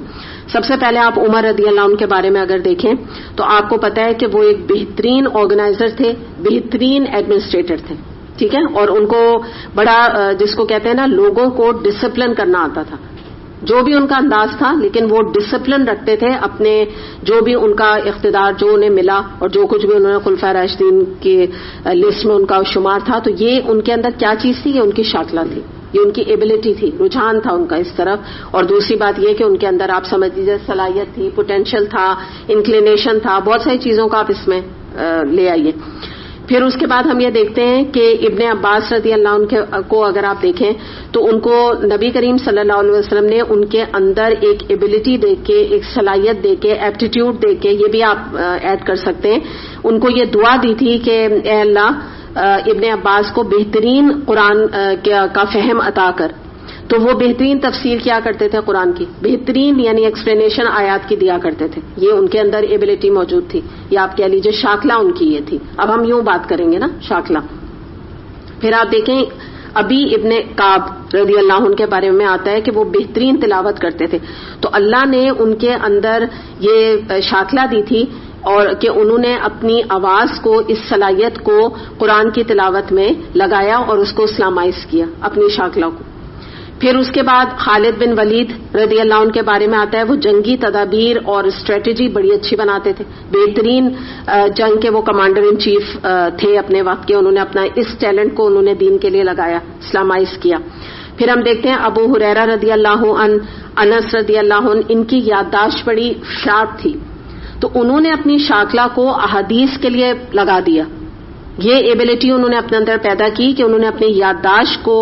سب سے پہلے آپ عمر رضی اللہ عنہ کے بارے میں اگر دیکھیں تو آپ کو پتا ہے کہ وہ ایک بہترین آرگنائزر تھے، بہترین ایڈمنسٹریٹر تھے. ٹھیک ہے، اور ان کو بڑا جس کو کہتے ہیں نا لوگوں کو ڈسپلن کرنا آتا تھا، جو بھی ان کا انداز تھا، لیکن وہ ڈسپلن رکھتے تھے اپنے جو بھی ان کا اقتدار جو انہیں ملا اور جو کچھ بھی انہوں نے خلفائے راشدین کی لسٹ میں ان کا شمار تھا، تو یہ ان کے اندر کیا چیز تھی؟ یہ ان کی شاکلہ تھی، یہ ان کی ایبلٹی تھی، رجحان تھا ان کا اس طرف. اور دوسری بات یہ کہ ان کے اندر آپ سمجھ لیجیے صلاحیت تھی، پوٹینشیل تھا، انکلینیشن تھا، بہت ساری چیزوں کا آپ اس میں لے آئیے. پھر اس کے بعد ہم یہ دیکھتے ہیں کہ ابن عباس رضی اللہ عنہ کو اگر آپ دیکھیں تو ان کو نبی کریم صلی اللہ علیہ وسلم نے ان کے اندر ایک ایبلٹی دے کے، ایک صلاحیت دے کے، ایپٹیٹیوڈ دے کے، یہ بھی آپ ایڈ کر سکتے ہیں، ان کو یہ دعا دی تھی کہ اے اللہ ابن عباس کو بہترین قرآن کا فہم عطا کر. تو وہ بہترین تفسیر کیا کرتے تھے قرآن کی، بہترین یعنی ایکسپلینیشن آیات کی دیا کرتے تھے. یہ ان کے اندر ایبلٹی موجود تھی، یا آپ کہہ لیجیے شاکلہ ان کی یہ تھی. اب ہم یوں بات کریں گے نا شاکلہ. پھر آپ دیکھیں ابی ابن کعب رضی اللہ عنہ کے بارے میں آتا ہے کہ وہ بہترین تلاوت کرتے تھے، تو اللہ نے ان کے اندر یہ شاکلہ دی تھی اور کہ انہوں نے اپنی آواز کو، اس صلاحیت کو قرآن کی تلاوت میں لگایا اور اس کو اسلامائز کیا اپنی شاکلہ کو. پھر اس کے بعد خالد بن ولید رضی اللہ عنہ کے بارے میں آتا ہے، وہ جنگی تدابیر اور اسٹریٹجی بڑی اچھی بناتے تھے، بہترین جنگ کے وہ کمانڈر ان چیف تھے اپنے وقت کے. انہوں نے اپنا اس ٹیلنٹ کو انہوں نے دین کے لیے لگایا، اسلامائز کیا. پھر ہم دیکھتے ہیں ابو ہریرہ رضی اللہ عنہ، انس رضی اللہ عنہ، ان کی یادداشت بڑی شارپ تھی، تو انہوں نے اپنی شاکلہ کو احادیث کے لیے لگا دیا. یہ ایبلٹی انہوں نے اپنے اندر پیدا کی کہ انہوں نے اپنی یادداشت کو،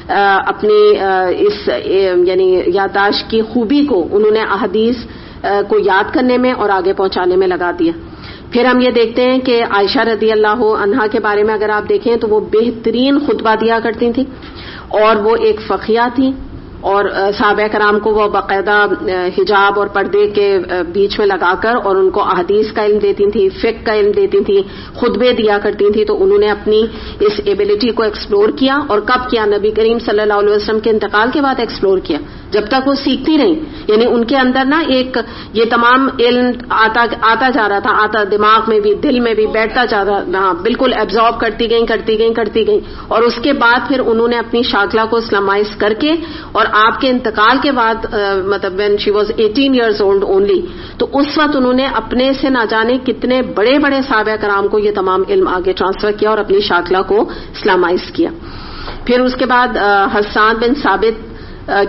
اپنی اس یعنی یادداشت کی خوبی کو انہوں نے احادیث کو یاد کرنے میں اور آگے پہنچانے میں لگا دیا. پھر ہم یہ دیکھتے ہیں کہ عائشہ رضی اللہ عنہا کے بارے میں اگر آپ دیکھیں تو وہ بہترین خطبہ دیا کرتی تھیں، اور وہ ایک فقیہ تھیں، اور صحابہ کرام کو وہ باقاعدہ حجاب اور پردے کے بیچ میں لگا کر اور ان کو احادیث کا علم دیتی تھیں، فقہ کا علم دیتی تھیں، خطبے دیا کرتی تھیں. تو انہوں نے اپنی اس ایبلٹی کو ایکسپلور کیا، اور کب کیا؟ نبی کریم صلی اللہ علیہ وسلم کے انتقال کے بعد ایکسپلور کیا، جب تک وہ سیکھتی رہیں. یعنی ان کے اندر نا ایک یہ تمام علم آتا جا رہا تھا، آتا دماغ میں بھی، دل میں بھی بیٹھتا جا رہا، بالکل ایبزارب کرتی گئیں. اور اس کے بعد پھر انہوں نے اپنی شاکلہ کو اسلامائز کر کے، اور آپ کے انتقال کے بعد مطلب when she was 18 years old only، تو اس وقت انہوں نے اپنے سے نہ جانے کتنے بڑے بڑے صحابہ کرام کو یہ تمام علم آگے ٹرانسفر کیا اور اپنی شاکلہ کو اسلامائز کیا. پھر اس کے بعد حسان بن ثابت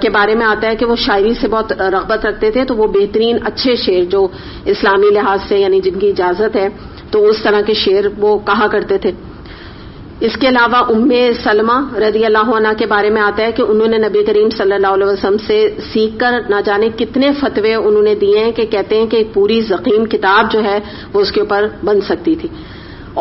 کے بارے میں آتا ہے کہ وہ شاعری سے بہت رغبت رکھتے تھے، تو وہ بہترین اچھے شعر جو اسلامی لحاظ سے یعنی جن کی اجازت ہے تو اس طرح کے شعر وہ کہا کرتے تھے. اس کے علاوہ ام سلمہ رضی اللہ عنہ کے بارے میں آتا ہے کہ انہوں نے نبی کریم صلی اللہ علیہ وسلم سے سیکھ کر نہ جانے کتنے فتوے انہوں نے دیے ہیں کہ کہتے ہیں کہ ایک پوری ضخیم کتاب جو ہے وہ اس کے اوپر بن سکتی تھی.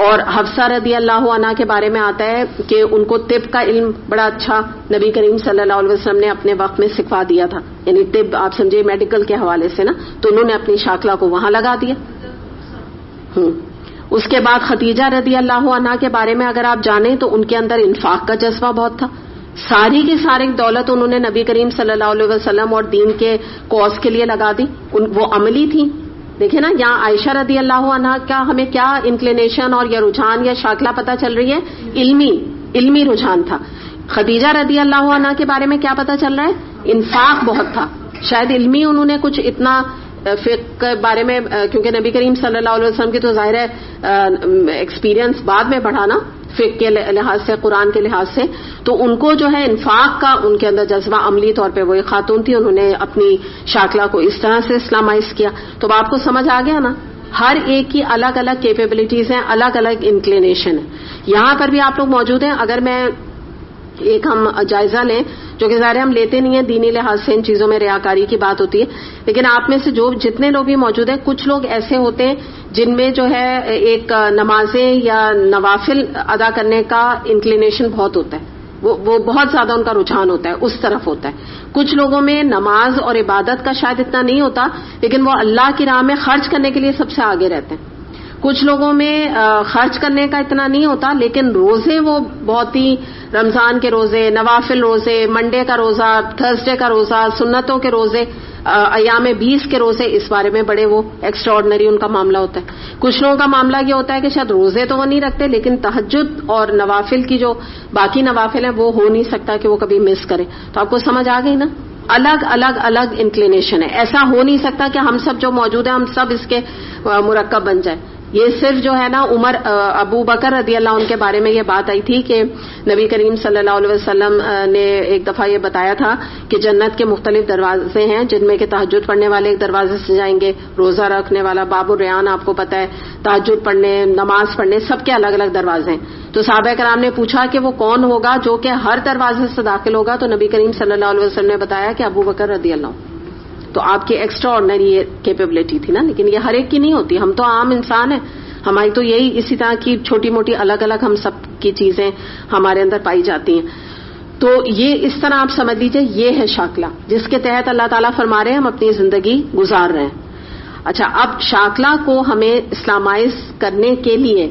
اور حفصہ رضی اللہ عنہ کے بارے میں آتا ہے کہ ان کو طب کا علم بڑا اچھا نبی کریم صلی اللہ علیہ وسلم نے اپنے وقت میں سکھا دیا تھا، یعنی طب آپ سمجھے میڈیکل کے حوالے سے نا، تو انہوں نے اپنی شاکلہ کو وہاں لگا دیا. اس کے بعد خدیجہ رضی اللہ عنہا کے بارے میں اگر آپ جانیں تو ان کے اندر انفاق کا جذبہ بہت تھا. ساری کی ساری دولت انہوں نے نبی کریم صلی اللہ علیہ وسلم اور دین کے کوز کے لیے لگا دی. وہ عملی تھیں. دیکھیں نا یہاں عائشہ رضی اللہ عنہا کا ہمیں کیا انکلینیشن اور یا رجحان یا شاکلہ پتہ چل رہی ہے؟ علمی رجحان تھا. خدیجہ رضی اللہ عنہا کے بارے میں کیا پتہ چل رہا ہے؟ انفاق بہت تھا. شاید علمی انہوں نے کچھ اتنا فقہ کے بارے میں، کیونکہ نبی کریم صلی اللہ علیہ وسلم کی تو ظاہر ہے ایکسپیرینس بعد میں بڑھا نا فقہ کے لحاظ سے، قرآن کے لحاظ سے، تو ان کو جو ہے انفاق کا ان کے اندر جذبہ عملی طور پہ وہ ایک خاتون تھی، انہوں نے اپنی شاکلہ کو اس طرح سے اسلامائز کیا. تو اب آپ کو سمجھ آ گیا نا، ہر ایک کی الگ الگ کیپیبلٹیز ہیں، الگ الگ انکلینیشن ہے. یہاں پر بھی آپ لوگ موجود ہیں. اگر میں ایک ہم جائزہ لیں، جو کہ ظاہر ہم لیتے نہیں ہیں دینی لحاظ سے، ان چیزوں میں ریاکاری کی بات ہوتی ہے، لیکن آپ میں سے جتنے لوگ بھی موجود ہیں، کچھ لوگ ایسے ہوتے ہیں جن میں جو ہے ایک نمازیں یا نوافل ادا کرنے کا انکلینیشن بہت ہوتا ہے، وہ بہت زیادہ ان کا رجحان ہوتا ہے، اس طرف ہوتا ہے. کچھ لوگوں میں نماز اور عبادت کا شاید اتنا نہیں ہوتا، لیکن وہ اللہ کی راہ میں خرچ کرنے کے لیے سب سے آگے رہتے ہیں. کچھ لوگوں میں خرچ کرنے کا اتنا نہیں ہوتا، لیکن روزے وہ بہت ہی، رمضان کے روزے، نوافل روزے، منڈے کا روزہ، تھرسڈے کا روزہ، سنتوں کے روزے، ایام 20 کے روزے اس بارے میں بڑے وہ ایکسٹرا آرڈنری ان کا معاملہ ہوتا ہے. کچھ لوگوں کا معاملہ یہ ہوتا ہے کہ شاید روزے تو وہ نہیں رکھتے لیکن تہجد اور نوافل کی جو باقی نوافل ہیں وہ ہو نہیں سکتا کہ وہ کبھی مس کرے. تو آپ کو سمجھ آ گئی نا, الگ انکلینیشن ہے. ایسا ہو نہیں سکتا کہ ہم سب جو موجود ہیں ہم سب اس کے مرکب بن جائیں. یہ صرف جو ہے نا ابو بکر رضی اللہ عنہ کے بارے میں یہ بات آئی تھی کہ نبی کریم صلی اللہ علیہ وسلم نے ایک دفعہ یہ بتایا تھا کہ جنت کے مختلف دروازے ہیں جن میں کہ تہجد پڑھنے والے ایک دروازے سے جائیں گے, روزہ رکھنے والا باب الریان آپ کو پتا ہے, تہجد پڑھنے, نماز پڑھنے, سب کے الگ الگ دروازے ہیں. تو صحابہ کرام نے پوچھا کہ وہ کون ہوگا جو کہ ہر دروازے سے داخل ہوگا, تو نبی کریم صلی اللہ علیہ وسلم نے بتایا کہ ابو بکر رضی اللہ عنہ. تو آپ کی ایکسٹرا آرڈنری کیپیبلٹی تھی نا, لیکن یہ ہر ایک کی نہیں ہوتی. ہم تو عام انسان ہیں, ہماری تو یہی اسی طرح کی چھوٹی موٹی الگ الگ ہم سب کی چیزیں ہمارے اندر پائی جاتی ہیں. تو یہ اس طرح آپ سمجھ لیجئے یہ ہے شاکلہ جس کے تحت اللہ تعالیٰ فرما رہے ہیں ہم اپنی زندگی گزار رہے ہیں. اچھا, اب شاکلہ کو ہمیں اسلامائز کرنے کے لیے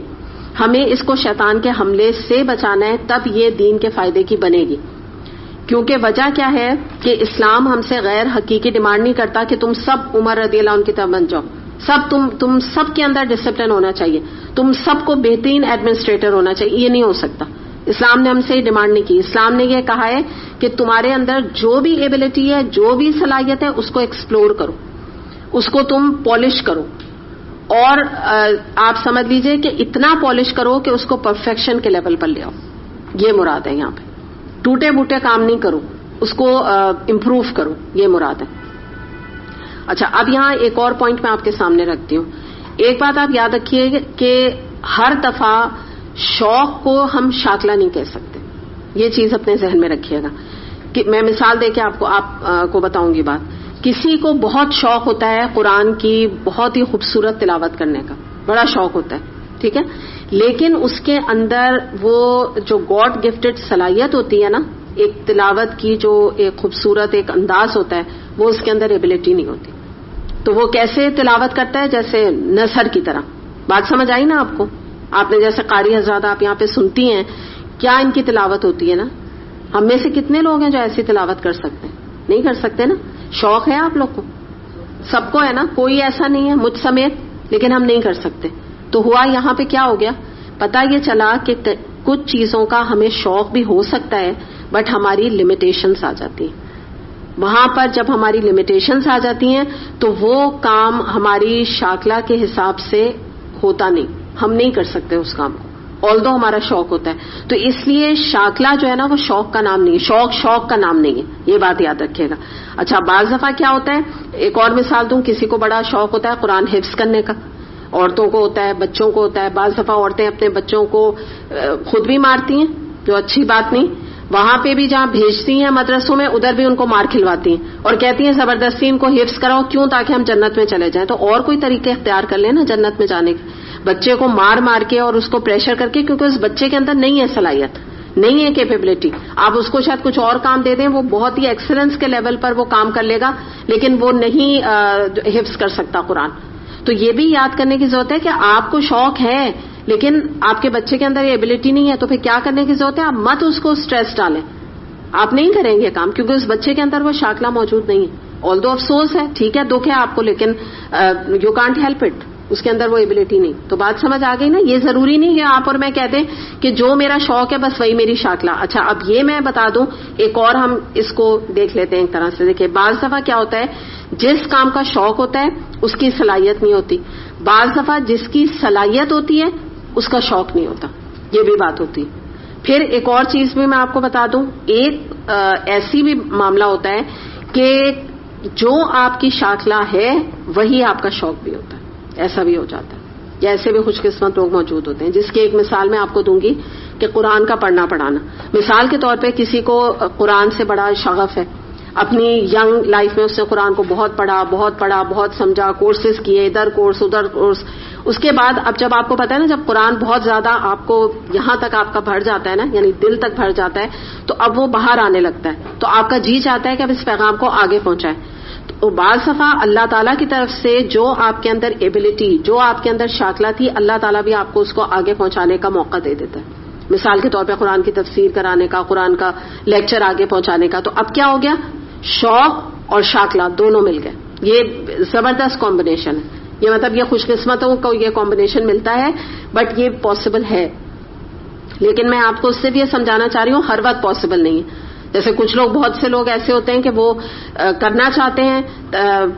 ہمیں اس کو شیطان کے حملے سے بچانا ہے, تب یہ دین کے فائدے کی بنے گی. کیونکہ وجہ کیا ہے کہ اسلام ہم سے غیر حقیقی ڈیمانڈ نہیں کرتا کہ تم سب عمر رضی اللہ عنہ کی طرح بن جاؤ, سب تم سب کے اندر ڈسپلن ہونا چاہیے, تم سب کو بہترین ایڈمنسٹریٹر ہونا چاہیے. یہ نہیں ہو سکتا. اسلام نے ہم سے یہ ڈیمانڈ نہیں کی. اسلام نے یہ کہا ہے کہ تمہارے اندر جو بھی ایبلٹی ہے, جو بھی صلاحیت ہے, اس کو ایکسپلور کرو, اس کو تم پالش کرو, اور آپ سمجھ لیجئے کہ اتنا پالش کرو کہ اس کو پرفیکشن کے لیول پر لے آؤ. یہ مراد ہے یہاں پہ. ٹوٹے بوٹے کام نہیں کرو, اس کو امپروو کرو, یہ مراد ہے. اچھا, اب یہاں ایک اور پوائنٹ میں آپ کے سامنے رکھتی ہوں. ایک بات آپ یاد رکھیے کہ ہر دفعہ شوق کو ہم شاکلہ نہیں کہہ سکتے. یہ چیز اپنے ذہن میں رکھیے گا. کہ میں مثال دے کے آپ کو بتاؤں گی بات. کسی کو بہت شوق ہوتا ہے قرآن کی بہت ہی خوبصورت تلاوت کرنے کا, بڑا شوق ہوتا ہے, ٹھیک ہے, لیکن اس کے اندر وہ جو گاڈ گفٹڈ صلاحیت ہوتی ہے نا, ایک تلاوت کی جو ایک خوبصورت ایک انداز ہوتا ہے, وہ اس کے اندر ایبلٹی نہیں ہوتی. تو وہ کیسے تلاوت کرتا ہے؟ جیسے نثر کی طرح. بات سمجھ آئی نا آپ کو؟ آپ نے جیسے قاری حضرات آپ یہاں پہ سنتی ہیں, کیا ان کی تلاوت ہوتی ہے نا. ہم میں سے کتنے لوگ ہیں جو ایسی تلاوت کر سکتے ہیں؟ نہیں کر سکتے نا. شوق ہے آپ لوگ کو, سب کو ہے نا, کوئی ایسا نہیں ہے مجھ سمیت, لیکن ہم نہیں کر سکتے. تو ہوا یہاں پہ کیا ہو گیا, پتہ یہ چلا کہ کچھ چیزوں کا ہمیں شوق بھی ہو سکتا ہے, بٹ ہماری لمیٹیشنز آ جاتی ہیں. وہاں پر جب ہماری لمیٹیشنز آ جاتی ہیں تو وہ کام ہماری شاکلہ کے حساب سے ہوتا نہیں, ہم نہیں کر سکتے اس کام کو, although ہمارا شوق ہوتا ہے. تو اس لیے شاکلہ جو ہے نا وہ شوق کا نام نہیں ہے, شوق کا نام نہیں ہے, یہ بات یاد رکھیے گا. اچھا, بعض دفعہ کیا ہوتا ہے, ایک اور مثال دوں, کسی کو بڑا شوق ہوتا ہے قرآن حفظ کرنے کا, عورتوں کو ہوتا ہے, بچوں کو ہوتا ہے. بعض دفعہ عورتیں اپنے بچوں کو خود بھی مارتی ہیں, جو اچھی بات نہیں. وہاں پہ بھی جہاں بھیجتی ہیں مدرسوں میں, ادھر بھی ان کو مار کھلواتی ہیں اور کہتی ہیں زبردستی ان کو حفظ کراؤ. کیوں؟ تاکہ ہم جنت میں چلے جائیں. تو اور کوئی طریقے اختیار کر لیں نا جنت میں جانے کے. بچے کو مار کے اور اس کو پریشر کر کے, کیونکہ اس بچے کے اندر نہیں ہے صلاحیت, نہیں ہے کیپیبلٹی. آپ اس کو شاید کچھ اور کام دے دیں, وہ بہت ہی ایکسلنس کے لیول پر وہ کام کر لے گا, لیکن وہ نہیں حفظ کر سکتا قرآن. تو یہ بھی یاد کرنے کی ضرورت ہے کہ آپ کو شوق ہے لیکن آپ کے بچے کے اندر یہ ایبلٹی نہیں ہے, تو پھر کیا کرنے کی ضرورت ہے؟ آپ مت اس کو اسٹریس ڈالیں. آپ نہیں کریں گے کام کیونکہ اس بچے کے اندر وہ شاکلہ موجود نہیں ہے. although افسوس ہے, ٹھیک ہے, دکھ ہے آپ کو, لیکن یو کانٹ ہیلپ اٹ, اس کے اندر وہ ایبلٹی نہیں. تو بات سمجھ آ گئی نا. یہ ضروری نہیں کہ آپ اور میں کہہ دیں کہ جو میرا شوق ہے بس وہی میری شاکلہ. اچھا, اب یہ میں بتا دوں ایک اور, ہم اس کو دیکھ لیتے ہیں ایک طرح سے. دیکھیں, بعض دفعہ کیا ہوتا ہے, جس کام کا شوق ہوتا ہے اس کی صلاحیت نہیں ہوتی. بعض دفعہ جس کی صلاحیت ہوتی ہے اس کا شوق نہیں ہوتا, یہ بھی بات ہوتی ہے. پھر ایک اور چیز بھی میں آپ کو بتا دوں, ایک ایسی بھی معاملہ ہوتا ہے کہ جو آپ کی شاکلہ ہے وہی آپ کا شوق بھی ہوتا ہے, ایسا بھی ہو جاتا ہے. یا ایسے بھی خوش قسمت لوگ موجود ہوتے ہیں, جس کی ایک مثال میں آپ کو دوں گی کہ قرآن کا پڑھنا پڑھانا. مثال کے طور پہ کسی کو قرآن سے بڑا شغف ہے, اپنی ینگ لائف میں اس نے قرآن کو بہت پڑھا, بہت سمجھا, کورسز کیے, ادھر کورس ادھر کورس. اس کے بعد اب جب آپ کو پتا ہے نا, جب قرآن بہت زیادہ آپ کو یہاں تک آپ کا بھر جاتا ہے نا, یعنی دل تک بھر جاتا ہے, تو اب وہ باہر آنے لگتا ہے, تو آپ کا جی چاہتا ہے کہ اب اس پیغام کو آگے پہنچائیں. تو بعض دفعہ اللہ تعالیٰ کی طرف سے جو آپ کے اندر ایبلٹی, جو آپ کے اندر شاکلہ تھی, اللہ تعالیٰ بھی آپ کو اس کو آگے پہنچانے کا موقع دے دیتا ہے. مثال کے طور پہ قرآن کی تفسیر کرانے کا, قرآن کا لیکچر آگے پہنچانے کا. تو اب کیا ہو گیا, شوق اور شاکلہ دونوں مل گئے. یہ زبردست کمبینیشن ہے. یہ مطلب یہ خوش قسمتوں کو یہ کمبینیشن ملتا ہے, بٹ یہ پاسبل ہے. لیکن میں آپ کو اس سے بھی یہ سمجھانا چاہ رہی ہوں ہر وقت پاسبل نہیں ہے. جیسے کچھ لوگ, بہت سے لوگ ایسے ہوتے ہیں کہ وہ کرنا چاہتے ہیں,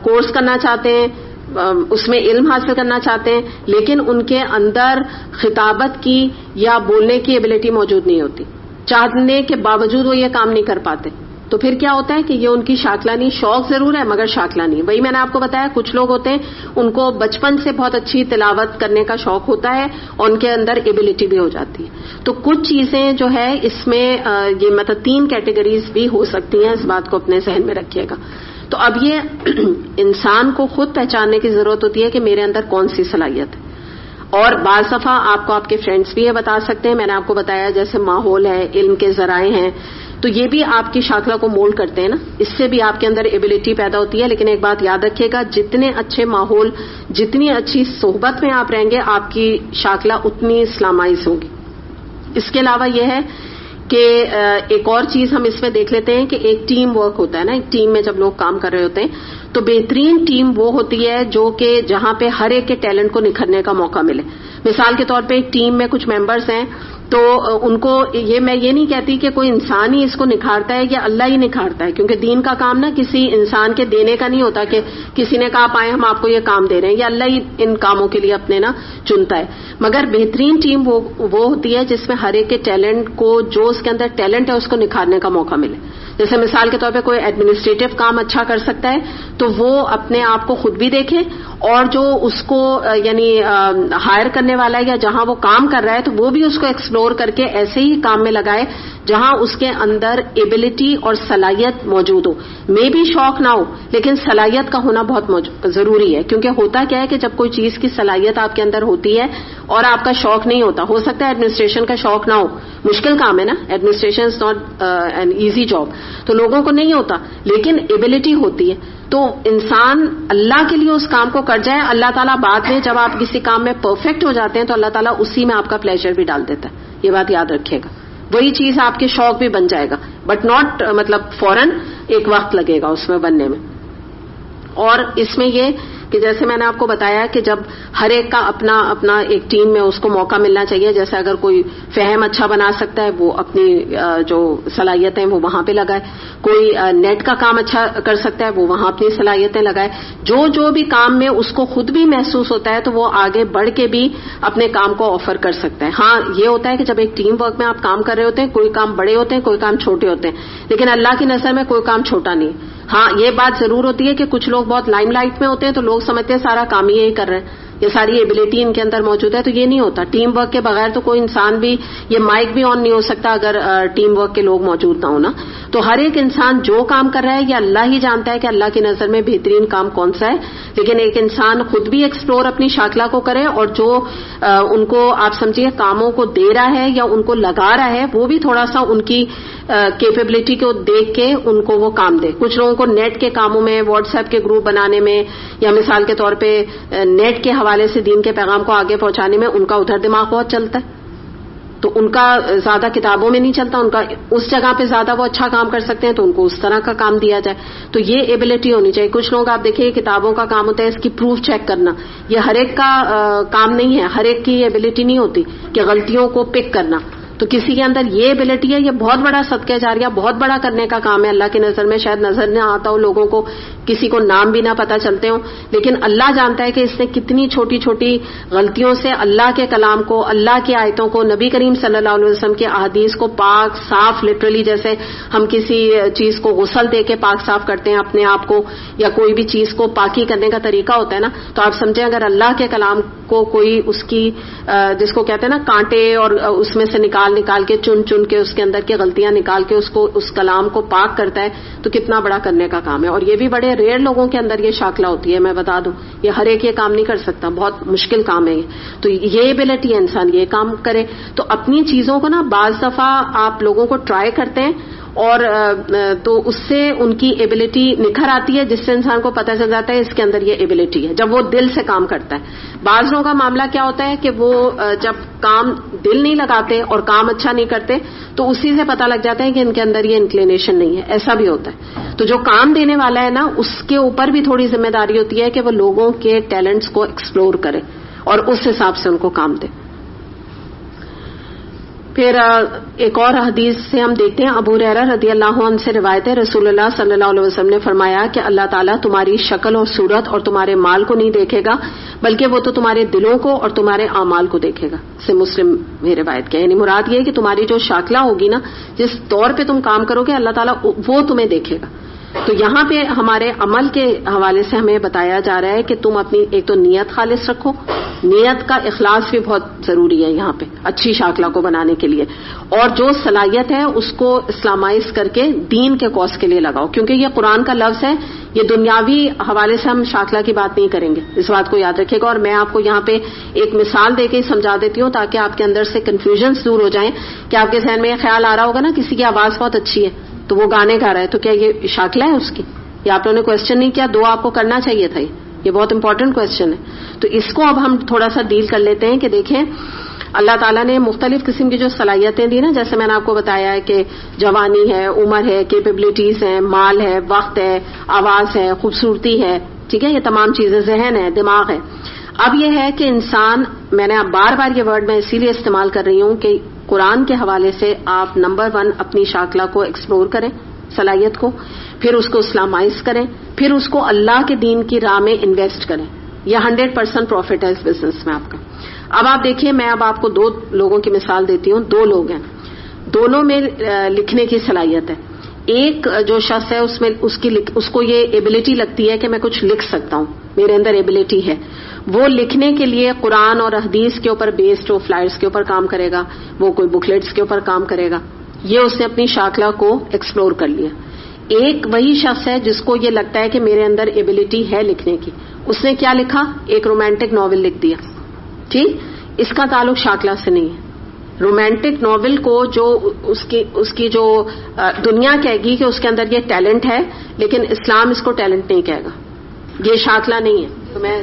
کورس کرنا چاہتے ہیں, اس میں علم حاصل کرنا چاہتے ہیں, لیکن ان کے اندر خطابت کی یا بولنے کی ایبلٹی موجود نہیں ہوتی. چاہنے کے باوجود وہ یہ کام نہیں کر پاتے. تو پھر کیا ہوتا ہے کہ یہ ان کی شاکلہ نہیں, شوق ضرور ہے مگر شاکلہ نہیں. وہی میں نے آپ کو بتایا, کچھ لوگ ہوتے ہیں ان کو بچپن سے بہت اچھی تلاوت کرنے کا شوق ہوتا ہے اور ان کے اندر ایبلٹی بھی ہو جاتی ہے. تو کچھ چیزیں جو ہے اس میں یہ مطلب 3 کیٹیگریز بھی ہو سکتی ہیں. اس بات کو اپنے ذہن میں رکھیے گا. تو اب یہ انسان کو خود پہچاننے کی ضرورت ہوتی ہے کہ میرے اندر کون سی صلاحیت ہے. اور بعض دفعہ آپ کو آپ کے فرینڈس بھی یہ بتا سکتے ہیں. میں نے آپ کو بتایا جیسے ماحول ہے, علم کے ذرائع ہیں, تو یہ بھی آپ کی شاکلہ کو مولڈ کرتے ہیں نا. اس سے بھی آپ کے اندر ایبلٹی پیدا ہوتی ہے. لیکن ایک بات یاد رکھیے گا, جتنے اچھے ماحول, جتنی اچھی صحبت میں آپ رہیں گے, آپ کی شاکلہ اتنی اسلامائز ہوگی. اس کے علاوہ یہ ہے کہ ایک اور چیز ہم اس میں دیکھ لیتے ہیں کہ ایک ٹیم ورک ہوتا ہے نا. ایک ٹیم میں جب لوگ کام کر رہے ہوتے ہیں تو بہترین ٹیم وہ ہوتی ہے جو کہ جہاں پہ ہر ایک کے ٹیلنٹ کو نکھرنے کا موقع ملے. مثال کے طور پہ ایک ٹیم میں کچھ ممبرز ہیں تو ان کو میں یہ نہیں کہتی کہ کوئی انسان ہی اس کو نکھارتا ہے یا اللہ ہی نکھارتا ہے, کیونکہ دین کا کام نا کسی انسان کے دینے کا نہیں ہوتا کہ کسی نے کہا آپ آئے ہم آپ کو یہ کام دے رہے ہیں, یا اللہ ہی ان کاموں کے لیے اپنے نا چنتا ہے. مگر بہترین ٹیم وہ ہوتی ہے جس میں ہر ایک کے ٹیلنٹ کو, جو اس کے اندر ٹیلنٹ ہے اس کو نکھارنے کا موقع ملے. جیسے مثال کے طور پہ کوئی ایڈمنسٹریٹو کام اچھا کر سکتا ہے تو وہ اپنے آپ کو خود بھی دیکھے, اور جو اس کو یعنی ہائر کرنے والا ہے یا جہاں وہ کام کر رہا ہے تو وہ بھی اس کو ایکسپلور کر کے ایسے ہی کام میں لگائے جہاں اس کے اندر ایبلٹی اور صلاحیت موجود ہو. میں بھی شوق نہ ہو لیکن صلاحیت کا ہونا بہت ضروری ہے. کیونکہ ہوتا کیا ہے کہ جب کوئی چیز کی صلاحیت آپ کے اندر ہوتی ہے اور آپ کا شوق نہیں ہوتا, ہو سکتا ہے ایڈمنسٹریشن کا شوق نہ ہو, مشکل کام ہے نا, administration is not an easy job, تو لوگوں کو نہیں ہوتا, لیکن ایبلٹی ہوتی ہے. تو انسان اللہ کے لیے اس کام کو کر جائے, اللہ تعالیٰ بعد میں جب آپ کسی کام میں پرفیکٹ ہو جاتے ہیں تو اللہ تعالیٰ اسی میں آپ کا پلیجر بھی ڈال دیتا ہے. یہ بات یاد رکھیے گا. وہی چیز آپ کے شوق بھی بن جائے گا, بٹ ناٹ مطلب فوراً, ایک وقت لگے گا اس میں بننے میں. اور اس میں یہ کہ جیسے میں نے آپ کو بتایا کہ جب ہر ایک کا اپنا اپنا ایک ٹیم میں اس کو موقع ملنا چاہیے. جیسے اگر کوئی فہم اچھا بنا سکتا ہے وہ اپنی جو صلاحیتیں وہ وہاں پہ لگائے, کوئی نیٹ کا کام اچھا کر سکتا ہے وہ وہاں اپنی صلاحیتیں لگائے. جو بھی کام میں اس کو خود بھی محسوس ہوتا ہے تو وہ آگے بڑھ کے بھی اپنے کام کو آفر کر سکتا ہے. ہاں یہ ہوتا ہے کہ جب ایک ٹیم ورک میں آپ کام کر رہے ہوتے ہیں, کوئی کام بڑے ہوتے ہیں کوئی کام چھوٹے ہوتے ہیں, لیکن اللہ کی نظر میں کوئی کام چھوٹا نہیں. ہاں یہ بات ضرور ہوتی ہے کہ کچھ لوگ بہت لائم لائٹ میں ہوتے ہیں تو لوگ سمجھتے ہیں سارا کام ہی یہی کر رہے ہیں, یہ ساری ایبلٹی ان کے اندر موجود ہے. تو یہ نہیں ہوتا. ٹیم ورک کے بغیر تو کوئی انسان بھی, یہ مائک بھی آن نہیں ہو سکتا اگر ٹیم ورک کے لوگ موجود نہ ہونا. تو ہر ایک انسان جو کام کر رہا ہے یہ اللہ ہی جانتا ہے کہ اللہ کی نظر میں بہترین کام کون سا ہے. لیکن ایک انسان خود بھی ایکسپلور اپنی شاکلہ کو کرے, اور جو ان کو آپ سمجھیے کاموں کو دے رہا ہے یا ان کو لگا رہا ہے وہ بھی تھوڑا سا ان کی کیپیبلٹی کو دیکھ کے ان کو وہ کام دے. کچھ لوگوں کو نیٹ کے کاموں میں, واٹس ایپ کے گروپ بنانے میں, یا مثال کے طور پہ نیٹ کے حوالے سے دین کے پیغام کو آگے پہنچانے میں ان کا ادھر دماغ بہت چلتا ہے. تو ان کا زیادہ کتابوں میں نہیں چلتا, ان کا اس جگہ پہ زیادہ وہ اچھا کام کر سکتے ہیں تو ان کو اس طرح کا کام دیا جائے. تو یہ ایبلٹی ہونی چاہیے. کچھ لوگ آپ دیکھیے کتابوں کا کام ہوتا ہے اس کی پروف چیک کرنا, یہ ہر ایک کا کام نہیں ہے, ہر ایک کی ایبلٹی نہیں ہوتی کہ غلطیوں کو پک کرنا. تو کسی کے اندر یہ ایبلٹی ہے, یہ بہت بڑا صدقہ جاریہ, بہت بڑا کرنے کا کام ہے. اللہ کی نظر میں شاید نظر نہ آتا ہو لوگوں کو, کسی کو نام بھی نہ پتا چلتے ہوں, لیکن اللہ جانتا ہے کہ اس نے کتنی چھوٹی چھوٹی غلطیوں سے اللہ کے کلام کو, اللہ کی آیتوں کو, نبی کریم صلی اللہ علیہ وسلم کے احادیث کو پاک صاف, لٹرلی جیسے ہم کسی چیز کو غسل دے کے پاک صاف کرتے ہیں اپنے آپ کو, یا کوئی بھی چیز کو پاکی کرنے کا طریقہ ہوتا ہے نا, تو آپ سمجھیں اگر اللہ کے کلام کو کوئی اس کی جس کو کہتے ہیں نا کانٹے اور اس میں سے نکال کے چن کے اس کے اندر کی غلطیاں نکال کے اس کو, اس کلام کو پاک کرتا ہے تو کتنا بڑا کرنے کا کام ہے. اور یہ بھی بڑے ریئر لوگوں کے اندر یہ شاکلہ ہوتی ہے, میں بتا دوں, یہ ہر ایک یہ کام نہیں کر سکتا, بہت مشکل کام ہے یہ. تو یہ ایبلٹی ہے انسان یہ کام کرے. تو اپنی چیزوں کو نا بعض دفعہ آپ لوگوں کو ٹرائی کرتے ہیں اور تو اس سے ان کی ایبلٹی نکھر آتی ہے، جس سے انسان کو پتہ چل جاتا ہے اس کے اندر یہ ایبلٹی ہے جب وہ دل سے کام کرتا ہے۔ بعض لوگوں کا معاملہ کیا ہوتا ہے کہ وہ جب کام دل نہیں لگاتے اور کام اچھا نہیں کرتے تو اسی سے پتہ لگ جاتا ہے کہ ان کے اندر یہ انکلینیشن نہیں ہے، ایسا بھی ہوتا ہے۔ تو جو کام دینے والا ہے نا، اس کے اوپر بھی تھوڑی ذمہ داری ہوتی ہے کہ وہ لوگوں کے ٹیلنٹس کو ایکسپلور کرے اور اس حساب سے ان کو کام دے۔ پھر ایک اور حدیث سے ہم دیکھتے ہیں، ابو ہریرہ رضی اللہ عنہ سے روایت ہے، رسول اللہ صلی اللہ علیہ وسلم نے فرمایا کہ اللہ تعالیٰ تمہاری شکل اور صورت اور تمہارے مال کو نہیں دیکھے گا، بلکہ وہ تو تمہارے دلوں کو اور تمہارے اعمال کو دیکھے گا۔ سے مسلم میں روایت کیا، یعنی مراد یہ ہے کہ تمہاری جو شاکلہ ہوگی نا، جس طور پہ تم کام کرو گے اللہ تعالیٰ وہ تمہیں دیکھے گا۔ تو یہاں پہ ہمارے عمل کے حوالے سے ہمیں بتایا جا رہا ہے کہ تم اپنی ایک تو نیت خالص رکھو، نیت کا اخلاص بھی بہت ضروری ہے یہاں پہ اچھی شاکلہ کو بنانے کے لیے، اور جو صلاحیت ہے اس کو اسلامائز کر کے دین کے کوس کے لیے لگاؤ، کیونکہ یہ قرآن کا لفظ ہے، یہ دنیاوی حوالے سے ہم شاکلہ کی بات نہیں کریں گے، اس بات کو یاد رکھیے گا۔ اور میں آپ کو یہاں پہ ایک مثال دے کے ہی سمجھا دیتی ہوں تاکہ آپ کے اندر سے کنفیوژنس دور ہو جائیں، کہ آپ کے ذہن میں یہ خیال آ رہا ہوگا نا کسی کی آواز بہت اچھی ہے تو وہ گانے گا رہا ہے، تو کیا یہ شاکلہ ہے اس کی؟ یہ آپ لوگوں نے کوشچن نہیں کیا، آپ کو کرنا چاہیے تھا، یہ بہت امپورٹنٹ کوشچن ہے۔ تو اس کو اب ہم تھوڑا سا ڈیل کر لیتے ہیں کہ دیکھیں اللہ تعالیٰ نے مختلف قسم کی جو صلاحیتیں دی نا، جیسے میں نے آپ کو بتایا ہے کہ جوانی ہے، عمر ہے، کیپیبلٹیز ہیں، مال ہے، وقت ہے، آواز ہے، خوبصورتی ہے، ٹھیک ہے، یہ تمام چیزیں، ذہن ہے، دماغ ہے۔ اب یہ ہے کہ انسان، میں نے بار بار یہ ورڈ میں اسی لیے استعمال کر رہی ہوں کہ قرآن کے حوالے سے آپ نمبر 1 اپنی شاکلہ کو ایکسپلور کریں، صلاحیت کو، پھر اس کو اسلامائز کریں، پھر اس کو اللہ کے دین کی راہ میں انویسٹ کریں۔ یہ 100% پروفٹ ہے اس بزنس میں آپ کا۔ اب آپ دیکھیے، میں اب آپ کو 2 لوگوں کی مثال دیتی ہوں، 2 لوگ ہیں، دونوں میں لکھنے کی صلاحیت ہے۔ ایک جو شخص ہے اس کو یہ ایبلٹی لگتی ہے کہ میں کچھ لکھ سکتا ہوں، میرے اندر ایبلٹی ہے، وہ لکھنے کے لیے قرآن اور حدیث کے اوپر بیسڈ وہ فلائرز کے اوپر کام کرے گا، وہ کوئی بکلیٹس کے اوپر کام کرے گا، یہ اس نے اپنی شاکلہ کو ایکسپلور کر لیا۔ ایک وہی شخص ہے جس کو یہ لگتا ہے کہ میرے اندر ایبلٹی ہے لکھنے کی، اس نے کیا لکھا؟ ایک رومانٹک ناول لکھ دیا، ٹھیک، اس کا تعلق شاکلہ سے نہیں ہے۔ رومانٹک ناول کو جو اس کی جو دنیا کہے گی کہ اس کے اندر یہ ٹیلنٹ ہے، لیکن اسلام اس کو ٹیلنٹ نہیں کہے گا، یہ شاکلہ نہیں ہے۔ تو میں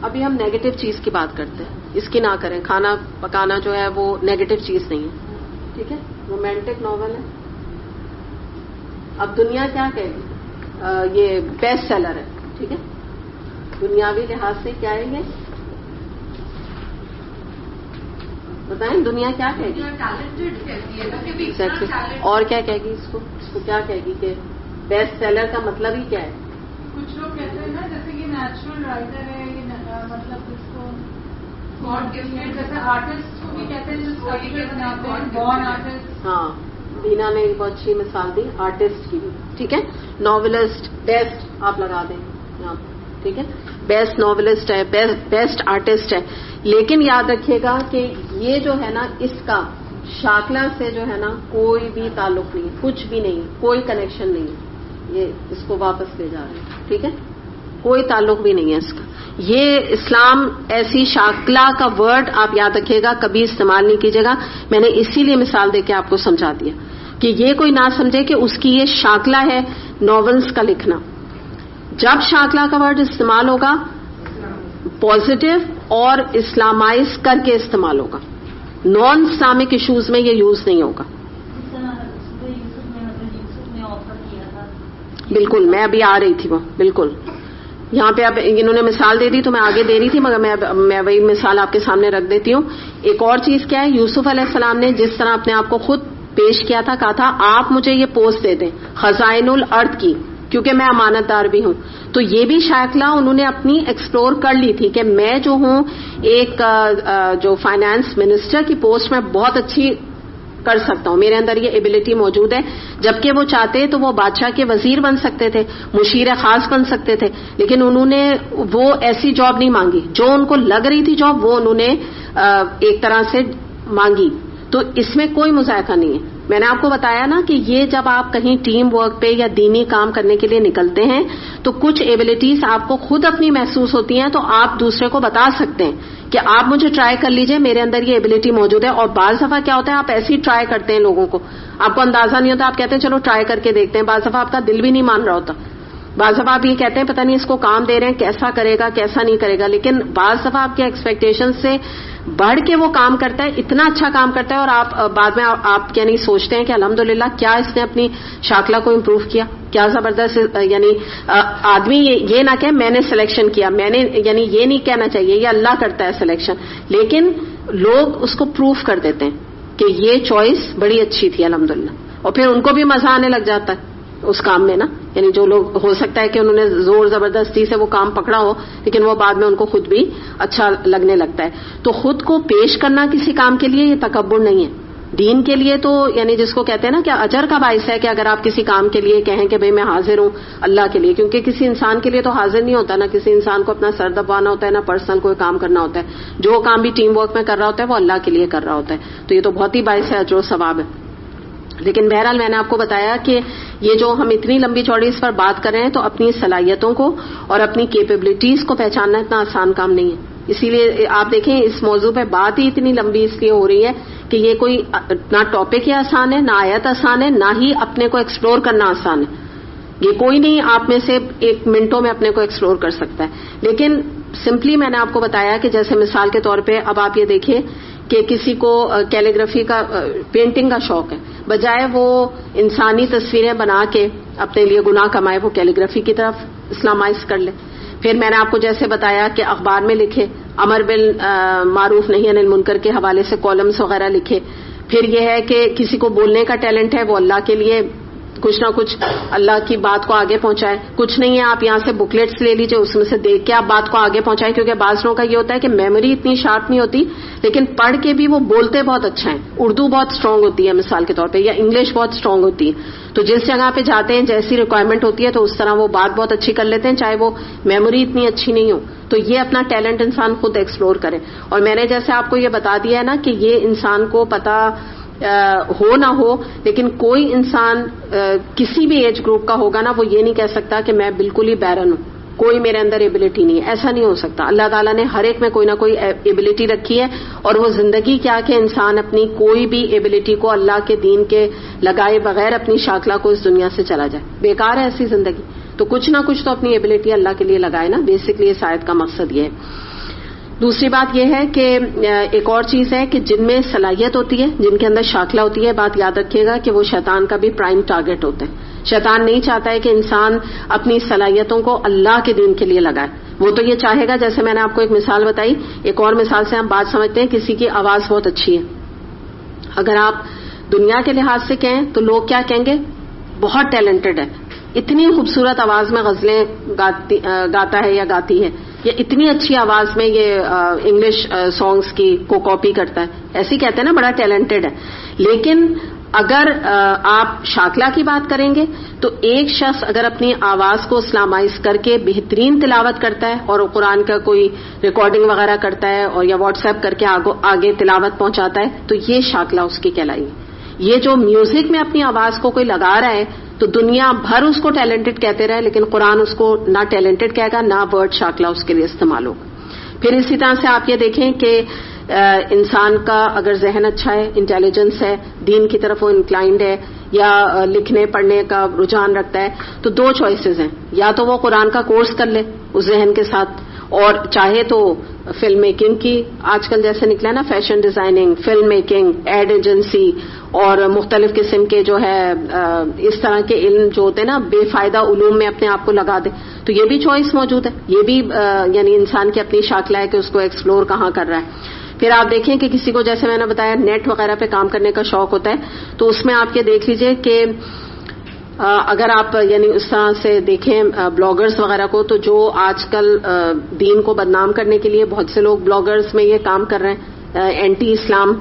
ابھی ہم نیگیٹو چیز کی بات کرتے ہیں، اس کی نہ کریں، کھانا پکانا جو ہے وہ نیگیٹو چیز نہیں ہے، ٹھیک ہے، رومانٹک ناول ہے۔ اب دنیا کیا کہے گی؟ یہ بیسٹ سیلر ہے، ٹھیک ہے، دنیاوی لحاظ سے کیا ہے یہ؟ بتائیں دنیا کیا کہے گی؟ اور کیا کہے گی اس کو کیا کہے گی کہ بیسٹ سیلر کا مطلب ہی کیا ہے؟ کچھ لوگ کہتے ہیں نا جیسے کہ نیچرل رائٹر ہے، مطلب اس کو گاڈ گفٹڈ، جیسے آرٹسٹ کو بھی کہتے ہیں جو اسکلپچر بناتے ہیں، بورن آرٹسٹ۔ ہاں، بینا نے ایک بہت اچھی مثال دی آرٹسٹ کی بھی، ٹھیک ہے، ناولسٹ بیسٹ آپ لگا دیں یہاں، ٹھیک ہے، بیسٹ ناولسٹ ہے، بیسٹ آرٹسٹ ہے، لیکن یاد رکھیے گا کہ یہ جو ہے نا اس کا شاکلہ سے جو ہے نا کوئی بھی تعلق نہیں، کچھ بھی نہیں، کوئی کنیکشن نہیں ہے، یہ اس کو واپس لے جا رہے ہیں، ٹھیک ہے، کوئی تعلق بھی نہیں ہے اس کا۔ یہ اسلام ایسی شاکلہ کا ورڈ آپ یاد رکھیے گا کبھی استعمال نہیں کیجیے گا، میں نے اسی لیے مثال دے کے آپ کو سمجھا دیا کہ یہ کوئی نہ سمجھے کہ اس کی یہ شاکلہ ہے ناولز کا لکھنا۔ جب شاکلہ کا ورڈ استعمال ہوگا پازیٹو اور اسلامائز کر کے استعمال ہوگا، نان اسلامک ایشوز میں یہ یوز نہیں ہوگا۔ بالکل، میں ابھی آ رہی تھی وہ، بالکل یہاں پہ اب انہوں نے مثال دے دی تو میں آگے دے رہی تھی، مگر میں وہی مثال آپ کے سامنے رکھ دیتی ہوں۔ ایک اور چیز کیا ہے، یوسف علیہ السلام نے جس طرح اپنے آپ کو خود پیش کیا تھا، کہا تھا آپ مجھے یہ پوسٹ دے دیں خزائن الارض کی، کیونکہ میں امانت دار بھی ہوں۔ تو یہ بھی شاکلہ انہوں نے اپنی ایکسپلور کر لی تھی کہ میں جو ہوں ایک جو فائنانس منسٹر کی پوسٹ میں بہت اچھی کر سکتا ہوں، میرے اندر یہ ایبلٹی موجود ہے، جبکہ وہ چاہتے تو وہ بادشاہ کے وزیر بن سکتے تھے، مشیر خاص بن سکتے تھے، لیکن انہوں نے وہ ایسی جاب نہیں مانگی، جو ان کو لگ رہی تھی جاب وہ انہوں نے ایک طرح سے مانگی۔ تو اس میں کوئی مذائقہ نہیں ہے، میں نے آپ کو بتایا نا کہ یہ جب آپ کہیں ٹیم ورک پہ یا دینی کام کرنے کے لیے نکلتے ہیں تو کچھ ایبلٹیز آپ کو خود اپنی محسوس ہوتی ہیں، تو آپ دوسرے کو بتا سکتے ہیں کہ آپ مجھے ٹرائی کر لیجئے، میرے اندر یہ ایبلٹی موجود ہے. اور بعض دفعہ کیا ہوتا ہے آپ ایسی ٹرائی کرتے ہیں لوگوں کو، آپ کو اندازہ نہیں ہوتا، آپ کہتے ہیں چلو ٹرائی کر کے دیکھتے ہیں، بعض دفعہ آپ کا دل بھی نہیں مان رہا ہوتا، بعض دفعہ آپ یہ کہتے ہیں پتہ نہیں اس کو کام دے رہے ہیں کیسا کرے گا کیسا نہیں کرے گا، لیکن بعض دفعہ آپ کے ایکسپیکٹیشن سے بڑھ کے وہ کام کرتا ہے، اتنا اچھا کام کرتا ہے، اور آپ بعد میں آپ یعنی سوچتے ہیں کہ الحمدللہ کیا اس نے اپنی شاکلہ کو امپروو کیا، کیا زبردست. یعنی آدمی یہ نہ کہ میں نے سلیکشن کیا، میں نے یعنی یہ نہیں کہنا چاہیے، یہ اللہ کرتا ہے سلیکشن، لیکن لوگ اس کو پروف کر دیتے ہیں کہ یہ چوائس بڑی اچھی تھی الحمدللہ، اور پھر ان کو بھی مزہ آنے لگ جاتا ہے اس کام میں نا. یعنی جو لوگ ہو سکتا ہے کہ انہوں نے زور زبردستی سے وہ کام پکڑا ہو، لیکن وہ بعد میں ان کو خود بھی اچھا لگنے لگتا ہے. تو خود کو پیش کرنا کسی کام کے لیے یہ تکبر نہیں ہے. دین کے لیے تو یعنی جس کو کہتے ہیں نا کہ اجر کا باعث ہے کہ اگر آپ کسی کام کے لیے کہیں کہ بھئی میں حاضر ہوں اللہ کے لیے، کیونکہ کسی انسان کے لیے تو حاضر نہیں ہوتا، نہ کسی انسان کو اپنا سر دبانا ہوتا ہے، نہ پرسنل کوئی کام کرنا ہوتا ہے. جو کام بھی ٹیم ورک میں کر رہا ہوتا ہے وہ اللہ کے لیے کر رہا ہوتا ہے، تو یہ تو بہت ہی باعث ہے اجر و ثواب ہے. لیکن بہرحال میں نے آپ کو بتایا کہ یہ جو ہم اتنی لمبی چوڑی اس پر بات کر رہے ہیں، تو اپنی صلاحیتوں کو اور اپنی کیپیبلٹیز کو پہچاننا اتنا آسان کام نہیں ہے. اسی لیے آپ دیکھیں اس موضوع پہ بات ہی اتنی لمبی اس لیے ہو رہی ہے کہ یہ کوئی نہ ٹاپک ہی آسان ہے، نہ آیت آسان ہے، نہ ہی اپنے کو ایکسپلور کرنا آسان ہے. یہ کوئی نہیں آپ میں سے ایک منٹوں میں اپنے کو ایکسپلور کر سکتا ہے. لیکن سمپلی میں نے آپ کو بتایا کہ جیسے مثال کے طور پہ اب آپ یہ دیکھیں کہ کسی کو کیلیگرافی کا پینٹنگ کا شوق ہے، بجائے وہ انسانی تصویریں بنا کے اپنے لیے گناہ کمائے، وہ کیلیگرافی کی طرف اسلامائز کر لے. پھر میں نے آپ کو جیسے بتایا کہ اخبار میں لکھے، امر بالمعروف نہی عن المنکر کے حوالے سے کالمز وغیرہ لکھے. پھر یہ ہے کہ کسی کو بولنے کا ٹیلنٹ ہے، وہ اللہ کے لیے کچھ نہ کچھ اللہ کی بات کو آگے پہنچائے. کچھ نہیں ہے آپ یہاں سے بکلیٹس لے لیجئے، اس میں سے دیکھ کے آپ بات کو آگے پہنچائیں، کیونکہ بعض لوگوں کا یہ ہوتا ہے کہ میموری اتنی شارپ نہیں ہوتی، لیکن پڑھ کے بھی وہ بولتے بہت اچھا ہے. اردو بہت اسٹرانگ ہوتی ہے مثال کے طور پہ، یا انگلش بہت اسٹرانگ ہوتی ہے، تو جس جگہ پہ جاتے ہیں جیسی ریکوائرمنٹ ہوتی ہے تو اس طرح وہ بات بہت اچھی کر لیتے ہیں، چاہے وہ میموری اتنی اچھی نہیں ہو. تو یہ اپنا ٹیلنٹ انسان خود ایکسپلور کرے. اور میں نے جیسے آپ کو یہ بتا دیا ہے نا کہ یہ انسان کو پتا ہو نہ ہو، لیکن کوئی انسان کسی بھی ایج گروپ کا ہوگا نا، وہ یہ نہیں کہہ سکتا کہ میں بالکل ہی بیرن ہوں، کوئی میرے اندر ایبلٹی نہیں ہے. ایسا نہیں ہو سکتا. اللہ تعالیٰ نے ہر ایک میں کوئی نہ کوئی ایبلٹی رکھی ہے، اور وہ زندگی کیا کہ انسان اپنی کوئی بھی ایبلٹی کو اللہ کے دین کے لگائے بغیر اپنی شاکلہ کو اس دنیا سے چلا جائے. بیکار ہے ایسی زندگی. تو کچھ نہ کچھ تو اپنی ایبلٹی اللہ کے لیے لگائے نا. بیسکلی اس آیت کا مقصد یہ ہے. دوسری بات یہ ہے کہ ایک اور چیز ہے کہ جن میں صلاحیت ہوتی ہے، جن کے اندر شاکلہ ہوتی ہے، بات یاد رکھیے گا کہ وہ شیطان کا بھی پرائم ٹارگٹ ہوتے ہیں. شیطان نہیں چاہتا ہے کہ انسان اپنی صلاحیتوں کو اللہ کے دین کے لیے لگائے. وہ تو یہ چاہے گا، جیسے میں نے آپ کو ایک مثال بتائی، ایک اور مثال سے ہم بات سمجھتے ہیں. کسی کی آواز بہت اچھی ہے، اگر آپ دنیا کے لحاظ سے کہیں تو لوگ کیا کہیں گے؟ بہت ٹیلنٹڈ ہے، اتنی خوبصورت آواز میں غزلیں گاتا ہے یا گاتی ہے، یا اتنی اچھی آواز میں یہ انگلش سانگز کی کو کاپی کرتا ہے. ایسے کہتے ہیں نا بڑا ٹیلنٹڈ ہے. لیکن اگر آپ شاکلہ کی بات کریں گے تو ایک شخص اگر اپنی آواز کو اسلامائز کر کے بہترین تلاوت کرتا ہے اور قرآن کا کوئی ریکارڈنگ وغیرہ کرتا ہے اور یا واٹس ایپ کر کے آگے تلاوت پہنچاتا ہے، تو یہ شاکلہ اس کی کہلائے گی. یہ جو میوزک میں اپنی آواز کو کوئی لگا رہا ہے تو دنیا بھر اس کو ٹیلنٹڈ کہتے رہے، لیکن قرآن اس کو نہ ٹیلنٹڈ کہے گا، نہ ورڈ شاکلہ اس کے لیے استعمال ہوگا. پھر اسی طرح سے آپ یہ دیکھیں کہ انسان کا اگر ذہن اچھا ہے، انٹیلیجنس ہے، دین کی طرف وہ انکلائنڈ ہے، یا لکھنے پڑھنے کا رجحان رکھتا ہے، تو دو چوائسز ہیں. یا تو وہ قرآن کا کورس کر لے اس ذہن کے ساتھ، اور چاہے تو فلم میکنگ کی آج کل جیسے نکلا ہے نا، fashion designing, film making, ad agency اور مختلف قسم کے جو ہے اس طرح کے علم جو ہوتے ہیں نا بے فائدہ علوم میں اپنے آپ کو لگا دے، تو یہ بھی چوائس موجود ہے. یہ بھی یعنی انسان کی اپنی شاکلہ ہے کہ اس کو ایکسپلور کہاں کر رہا ہے. پھر آپ دیکھیں کہ کسی کو جیسے میں نے بتایا نیٹ وغیرہ پہ کام کرنے کا شوق ہوتا ہے، تو اس میں آپ یہ دیکھ لیجئے کہ اگر آپ یعنی اس طرح سے دیکھیں بلاگرز وغیرہ کو، تو جو آج کل دین کو بدنام کرنے کے لیے بہت سے لوگ بلاگرز میں یہ کام کر رہے ہیں، اینٹی اسلام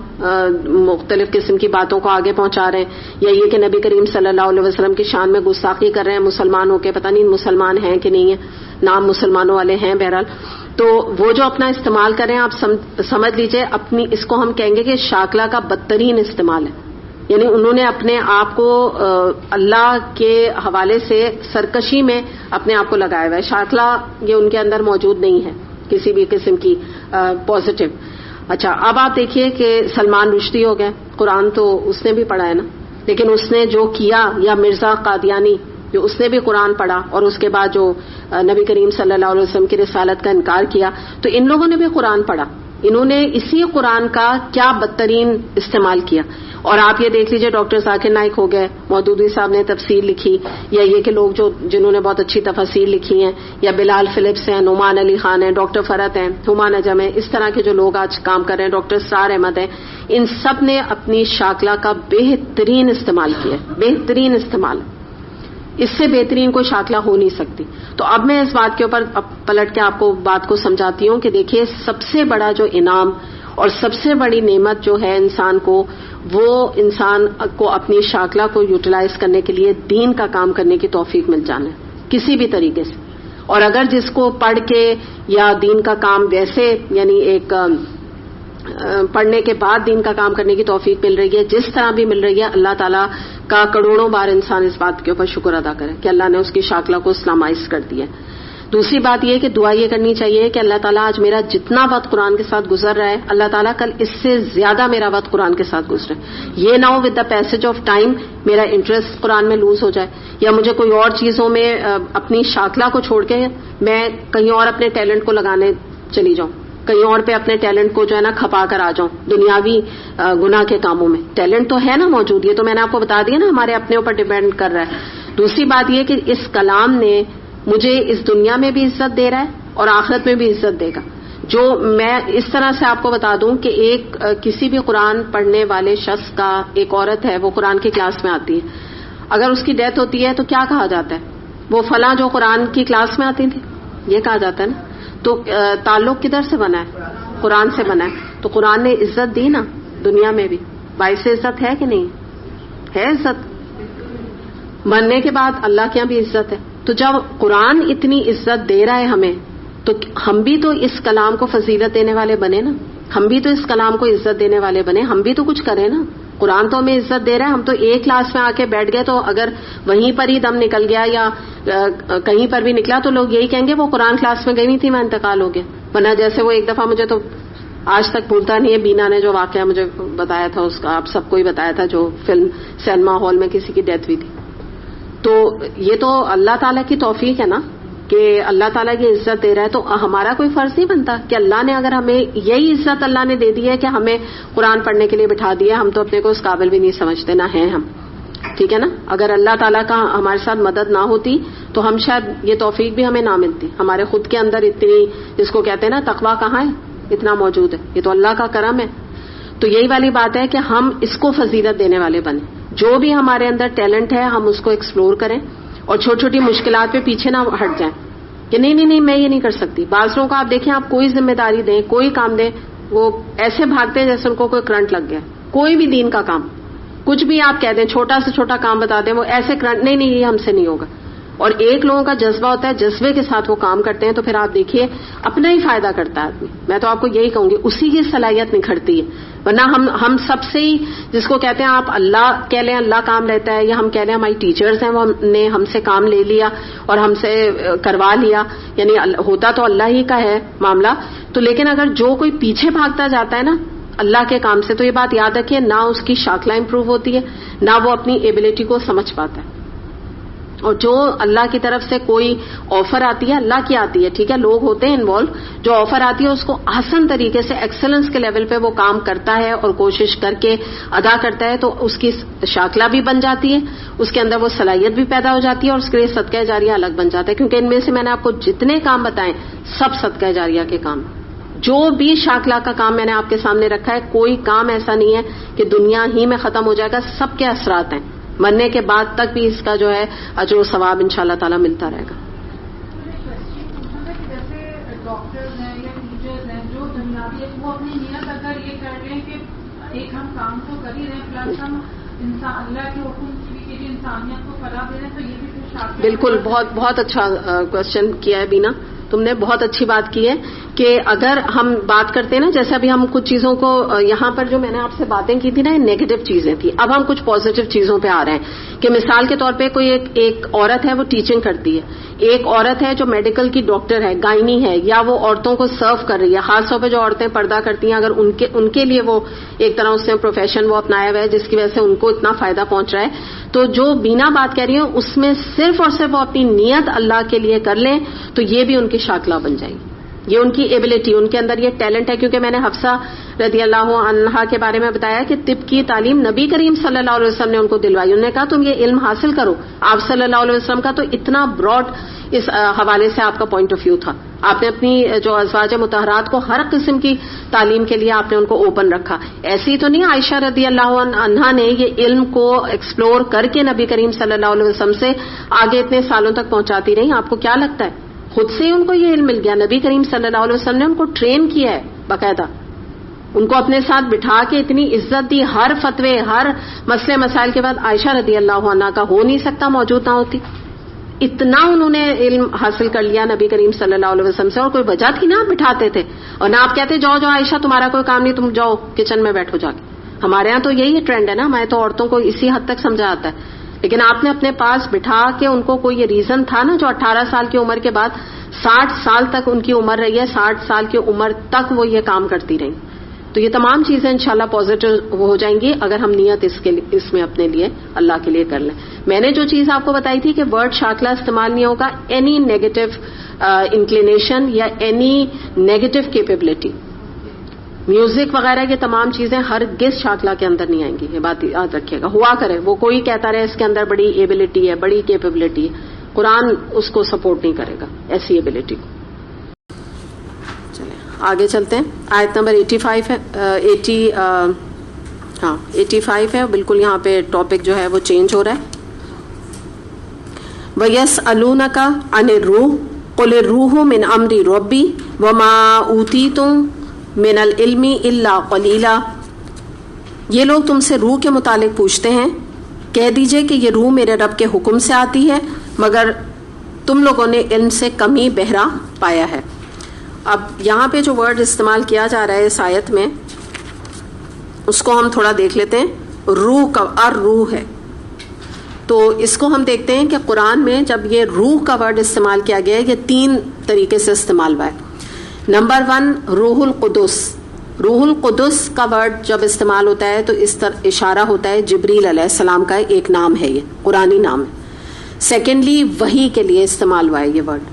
مختلف قسم کی باتوں کو آگے پہنچا رہے ہیں، یا یہ کہ نبی کریم صلی اللہ علیہ وسلم کی شان میں گستاخی کر رہے ہیں مسلمان ہو کے، پتہ نہیں مسلمان ہیں کہ نہیں ہیں، نام مسلمانوں والے ہیں بہرحال. تو وہ جو اپنا استعمال کریں آپ سمجھ لیجئے اپنی، اس کو ہم کہیں گے کہ شاکلہ کا بدترین استعمال ہے. یعنی انہوں نے اپنے آپ کو اللہ کے حوالے سے سرکشی میں اپنے آپ کو لگایا ہوا ہے. شاکلہ یہ ان کے اندر موجود نہیں ہے کسی بھی قسم کی پازیٹو. اچھا اب آپ دیکھیے کہ سلمان رشدی ہو گئے, قرآن تو اس نے بھی پڑھا ہے نا, لیکن اس نے جو کیا, یا مرزا قادیانی جو اس نے بھی قرآن پڑھا اور اس کے بعد جو نبی کریم صلی اللہ علیہ وسلم کی رسالت کا انکار کیا, تو ان لوگوں نے بھی قرآن پڑھا. انہوں نے اسی قرآن کا کیا بدترین استعمال کیا. اور آپ یہ دیکھ لیجئے ڈاکٹر ذاکر نائک ہو گئے, مودودی صاحب نے تفسیر لکھی, یا یہ کہ لوگ جنہوں نے بہت اچھی تفاسیر لکھی ہیں, یا بلال فلپس ہیں, نعمان علی خان ہیں, ڈاکٹر فرت ہیں, ہما نجم ہیں, اس طرح کے جو لوگ آج کام کر رہے ہیں, ڈاکٹر اسرار احمد ہیں, ان سب نے اپنی شاکلہ کا بہترین استعمال کیا, بہترین استعمال. اس سے بہترین کوئی شاکلہ ہو نہیں سکتی. تو اب میں اس بات کے اوپر پلٹ کے آپ کو بات کو سمجھاتی ہوں کہ دیکھیے سب سے بڑا جو انعام اور سب سے بڑی نعمت جو ہے انسان کو, وہ انسان کو اپنی شاکلہ کو یوٹیلائز کرنے کے لیے دین کا کام کرنے کی توفیق مل جانا ہے کسی بھی طریقے سے. اور اگر جس کو پڑھ کے یا دین کا کام ویسے یعنی ایک پڑھنے کے بعد دین کا کام کرنے کی توفیق مل رہی ہے, جس طرح بھی مل رہی ہے, اللہ تعالیٰ کا کروڑوں بار انسان اس بات کے اوپر شکر ادا کرے کہ اللہ نے اس کی شاکلہ کو اسلامائز کر دیا. دوسری بات یہ کہ دعا یہ کرنی چاہیے کہ اللہ تعالیٰ آج میرا جتنا وقت قرآن کے ساتھ گزر رہا ہے, اللہ تعالیٰ کل اس سے زیادہ میرا وقت قرآن کے ساتھ گزرے. یہ نہ ہو with the passage of time میرا انٹرسٹ قرآن میں لوز ہو جائے, یا مجھے کوئی اور چیزوں میں اپنی شاکلہ کو چھوڑ کے میں کہیں اور اپنے ٹیلنٹ کو لگانے چلی جاؤں, کہیں اور پہ اپنے ٹیلنٹ کو جو ہے نا کھپا کر آ جاؤں دنیاوی گناہ کے کاموں میں. ٹیلنٹ تو ہے نا موجود, یہ تو میں نے آپ کو بتا دیا نا, ہمارے اپنے اوپر ڈیپینڈ کر رہا ہے. دوسری بات یہ کہ اس کلام نے مجھے اس دنیا میں بھی عزت دے رہا ہے اور آخرت میں بھی عزت دے گا. جو میں اس طرح سے آپ کو بتا دوں کہ ایک کسی بھی قرآن پڑھنے والے شخص کا, ایک عورت ہے وہ قرآن کی کلاس میں آتی ہے, اگر اس کی ڈیتھ ہوتی ہے تو کیا کہا جاتا ہے, وہ فلاں جو قرآن کی کلاس میں آتی تھی, یہ کہا جاتا ہے نا. تو تعلق کدھر سے بنا ہے, قرآن سے بنا ہے. تو قرآن نے عزت دی نا دنیا میں بھی, باعث عزت ہے کہ نہیں ہے؟ عزت مرنے کے بعد اللہ کے یہاں بھی عزت ہے. تو جب قرآن اتنی عزت دے رہا ہے ہمیں, تو ہم بھی تو اس کلام کو فضیلت دینے والے بنے نا, ہم بھی تو اس کلام کو عزت دینے والے بنے, ہم بھی تو کچھ کریں نا. قرآن تو ہمیں عزت دے رہا ہے, ہم تو ایک کلاس میں آ کے بیٹھ گئے, تو اگر وہیں پر ہی دم نکل گیا یا کہیں پر بھی نکلا تو لوگ یہی کہیں گے وہ قرآن کلاس میں گئی نہیں تھی, میں انتقال ہو گیا. ورنہ جیسے وہ ایک دفعہ مجھے تو آج تک بھولتا نہیں ہے, بینا نے جو واقعہ مجھے بتایا تھا, اس کا آپ سب کو ہی بتایا تھا, جو فلم سینما ہال میں کسی کی ڈیتھ ہوئی تھی. تو یہ تو اللہ تعالیٰ کی توفیق ہے نا کہ اللہ تعالیٰ کی عزت دے رہا ہے. تو ہمارا کوئی فرض نہیں بنتا کہ اللہ نے اگر ہمیں یہی عزت اللہ نے دے دی ہے کہ ہمیں قرآن پڑھنے کے لیے بٹھا دیا, ہم تو اپنے کو اس قابل بھی نہیں سمجھتے, نہ ہیں ہم, ٹھیک ہے نا. اگر اللہ تعالیٰ کا ہمارے ساتھ مدد نہ ہوتی تو ہم شاید یہ توفیق بھی ہمیں نہ ملتی. ہمارے خود کے اندر اتنی, جس کو کہتے ہیں نا تقویٰ, کہاں ہے, اتنا موجود ہے, یہ تو اللہ کا کرم ہے. تو یہی والی بات ہے کہ ہم اس کو فضیلت دینے والے بنیں. جو بھی ہمارے اندر ٹیلنٹ ہے ہم اس کو ایکسپلور کریں, اور چھوٹی چھوٹی مشکلات پہ پیچھے نہ ہٹ جائیں کہ نہیں میں یہ نہیں کر سکتی. بعض لوگوں کو آپ دیکھیں, آپ کوئی ذمہ داری دیں, کوئی کام دیں, وہ ایسے بھاگتے ہیں جیسے ان کو کوئی کرنٹ لگ گیا. کوئی بھی دین کا کام, کچھ بھی آپ کہہ دیں, چھوٹا سے چھوٹا کام بتا دیں, وہ ایسے کرنٹ, نہیں یہ ہم سے نہیں ہوگا. اور ایک لوگوں کا جذبہ ہوتا ہے, جذبے کے ساتھ وہ کام کرتے ہیں, تو پھر آپ دیکھیے اپنا ہی فائدہ کرتا ہے آدمی. میں تو آپ کو یہی کہوں گی, اسی کی صلاحیت نکھرتی ہے. ورنہ ہم سب سے ہی, جس کو کہتے ہیں آپ اللہ کہہ لیں, اللہ کام لیتا ہے, یا ہم کہہ لیں ہماری ٹیچرز ہیں, وہ نے ہم سے کام لے لیا اور ہم سے کروا لیا, یعنی ہوتا تو اللہ ہی کا ہے معاملہ. تو لیکن اگر جو کوئی پیچھے بھاگتا جاتا ہے نا اللہ کے کام سے, تو یہ بات یاد رکھیے, نہ اس کی شاکلہ امپروو ہوتی ہے, نہ وہ اپنی ایبلٹی کو سمجھ پاتا ہے. اور جو اللہ کی طرف سے کوئی آفر آتی ہے, اللہ کی آتی ہے, ٹھیک ہے, لوگ ہوتے ہیں انوالو, جو آفر آتی ہے اس کو آسان طریقے سے ایکسلنس کے لیول پہ وہ کام کرتا ہے اور کوشش کر کے ادا کرتا ہے, تو اس کی شاکلہ بھی بن جاتی ہے, اس کے اندر وہ صلاحیت بھی پیدا ہو جاتی ہے, اور اس کے لیے صدقہ جاریہ الگ بن جاتا ہے. کیونکہ ان میں سے میں نے آپ کو جتنے کام بتائیں سب صدقہ جاریہ کے کام. جو بھی شاکلہ کا کام میں نے آپ کے سامنے رکھا ہے, کوئی کام ایسا نہیں ہے کہ دنیا ہی میں ختم ہو جائے گا, سب کے اثرات ہیں, مرنے کے بعد تک بھی اس کا جو ہے اجر و ثواب انشاءاللہ تعالی ملتا رہے گا. جیسے ڈاکٹرز ہیں یا ٹیچرز ہیں جو دنیاوی, وہ اپنی نیت اگر یہ کر رہے ہیں کہ ایک ہم کام تو کر ہی رہے ہیں, پلس ہم اللہ کے حکم کی جو انسانیت کو فلاح دے رہے ہیں, تو یہ بھی شاکلہ. بالکل, بہت اچھا کوشچن کیا ہے بینا. تم نے بہت اچھی بات کی ہے کہ اگر ہم بات کرتے ہیں نا، جیسے ابھی ہم کچھ چیزوں کو یہاں پر جو میں نے آپ سے باتیں کی تھی نا، یہ نیگیٹو چیزیں تھیں، اب ہم کچھ پازیٹو چیزوں پہ آ رہے ہیں کہ مثال کے طور پہ کوئی ایک عورت ہے وہ ٹیچنگ کرتی ہے، ایک عورت ہے جو میڈیکل کی ڈاکٹر ہے، گائنی ہے، یا وہ عورتوں کو سرو کر رہی ہے، خاص طور پہ جو عورتیں پردہ کرتی ہیں، اگر ان کے لیے وہ ایک طرح اس نے پروفیشن وہ اپنایا ہوا ہے جس کی وجہ سے ان کو اتنا فائدہ پہنچ رہا ہے، تو جو بینا بات کہہ رہی ہوں اس میں صرف اور صرف وہ اپنی نیت اللہ کے لیے کر لیں تو یہ بھی ان کی شاکلہ بن جائے گی، یہ ان کی ایبلٹی، ان کے اندر یہ ٹیلنٹ ہے. کیونکہ میں نے حفصہ رضی اللہ عنہا کے بارے میں بتایا کہ طب کی تعلیم نبی کریم صلی اللہ علیہ وسلم نے ان کو دلوائی. انہوں نے کہا تم یہ علم حاصل کرو. آپ صلی اللہ علیہ وسلم کا تو اتنا براڈ اس حوالے سے آپ کا پوائنٹ آف ویو تھا. آپ نے اپنی جو ازواج مطہرات کو ہر قسم کی تعلیم کے لیے آپ نے ان کو اوپن رکھا. ایسی تو نہیں عائشہ رضی اللہ عنہا نے یہ علم کو ایکسپلور کر کے نبی کریم صلی اللہ علیہ وسلم سے آگے اتنے سالوں تک پہنچاتی رہی. آپ کو کیا لگتا ہے خود سے ان کو یہ علم مل گیا؟ نبی کریم صلی اللہ علیہ وسلم نے ان کو ٹرین کیا ہے باقاعدہ، ان کو اپنے ساتھ بٹھا کے اتنی عزت دی. ہر فتوے ہر مسئلے مسائل کے بعد عائشہ رضی اللہ عنہا کا ہو نہیں سکتا موجود نہ ہوتی. اتنا انہوں نے علم حاصل کر لیا نبی کریم صلی اللہ علیہ وسلم سے، اور کوئی وجہ تھی نا آپ بٹھاتے تھے، اور نہ آپ کہتے جاؤ عائشہ تمہارا کوئی کام نہیں، تم جاؤ کچن میں بیٹھو جا کے. ہمارے ہاں تو یہی ٹرینڈ ہے نا، ہمارے تو عورتوں کو اسی حد تک سمجھا آتا ہے. لیکن آپ نے اپنے پاس بٹھا کے ان کو کوئی یہ ریزن تھا نا، جو 18 سال کی عمر کے بعد 60 سال تک ان کی عمر رہی ہے، 60 سال کی عمر تک وہ یہ کام کرتی رہی. تو یہ تمام چیزیں انشاءاللہ پازیٹو ہو جائیں گی اگر ہم نیت اس میں اپنے لیے اللہ کے لیے کر لیں. میں نے جو چیز آپ کو بتائی تھی کہ ورڈ شاکلہ استعمال نہیں ہوگا، اینی نیگیٹو انکلینیشن یا اینی نیگیٹو کیپیبلٹی، میوزک وغیرہ یہ تمام چیزیں ہرگز شاکلہ کے اندر نہیں آئیں گی. یہ بات یاد رکھیے گا. ہوا کرے وہ کوئی کہتا رہے اس کے اندر بڑی ایبلٹی ہے، بڑی کیپیبلٹی ہے، قرآن اس کو سپورٹ نہیں کرے گا ایسی ایبلٹی کو. چلیں آگے چلتے ہیں. آیت نمبر 85 ہے، 85 ہے. بالکل یہاں پہ ٹاپک جو ہے وہ چینج ہو رہا ہے. وَيَسْأَلُونَكَ عَنِ الرُّوحِ قُلِ الرُّوحُ مِنْ أَمْرِ رَبِّي وَمَا أُوتِيتُم مِنَ الْعِلْمِ إِلَّا قَلِيلًا. یہ لوگ تم سے روح کے متعلق پوچھتے ہیں، کہہ دیجئے کہ یہ روح میرے رب کے حکم سے آتی ہے، مگر تم لوگوں نے علم سے کمی بہرا پایا ہے. اب یہاں پہ جو ورڈ استعمال کیا جا رہا ہے اس آیت میں، اس کو ہم تھوڑا دیکھ لیتے ہیں. روح کا روح ہے، تو اس کو ہم دیکھتے ہیں کہ قرآن میں جب یہ روح کا ورڈ استعمال کیا گیا ہے، یہ 3 طریقے سے استعمال ہوا ہے. نمبر 1 روح القدس. روح القدس کا ورڈ جب استعمال ہوتا ہے تو اس طرح اشارہ ہوتا ہے جبریل علیہ السلام کا ایک نام ہے، یہ قرآنی نام ہے. سیکنڈلی وحی کے لیے استعمال ہوا ہے یہ ورڈ،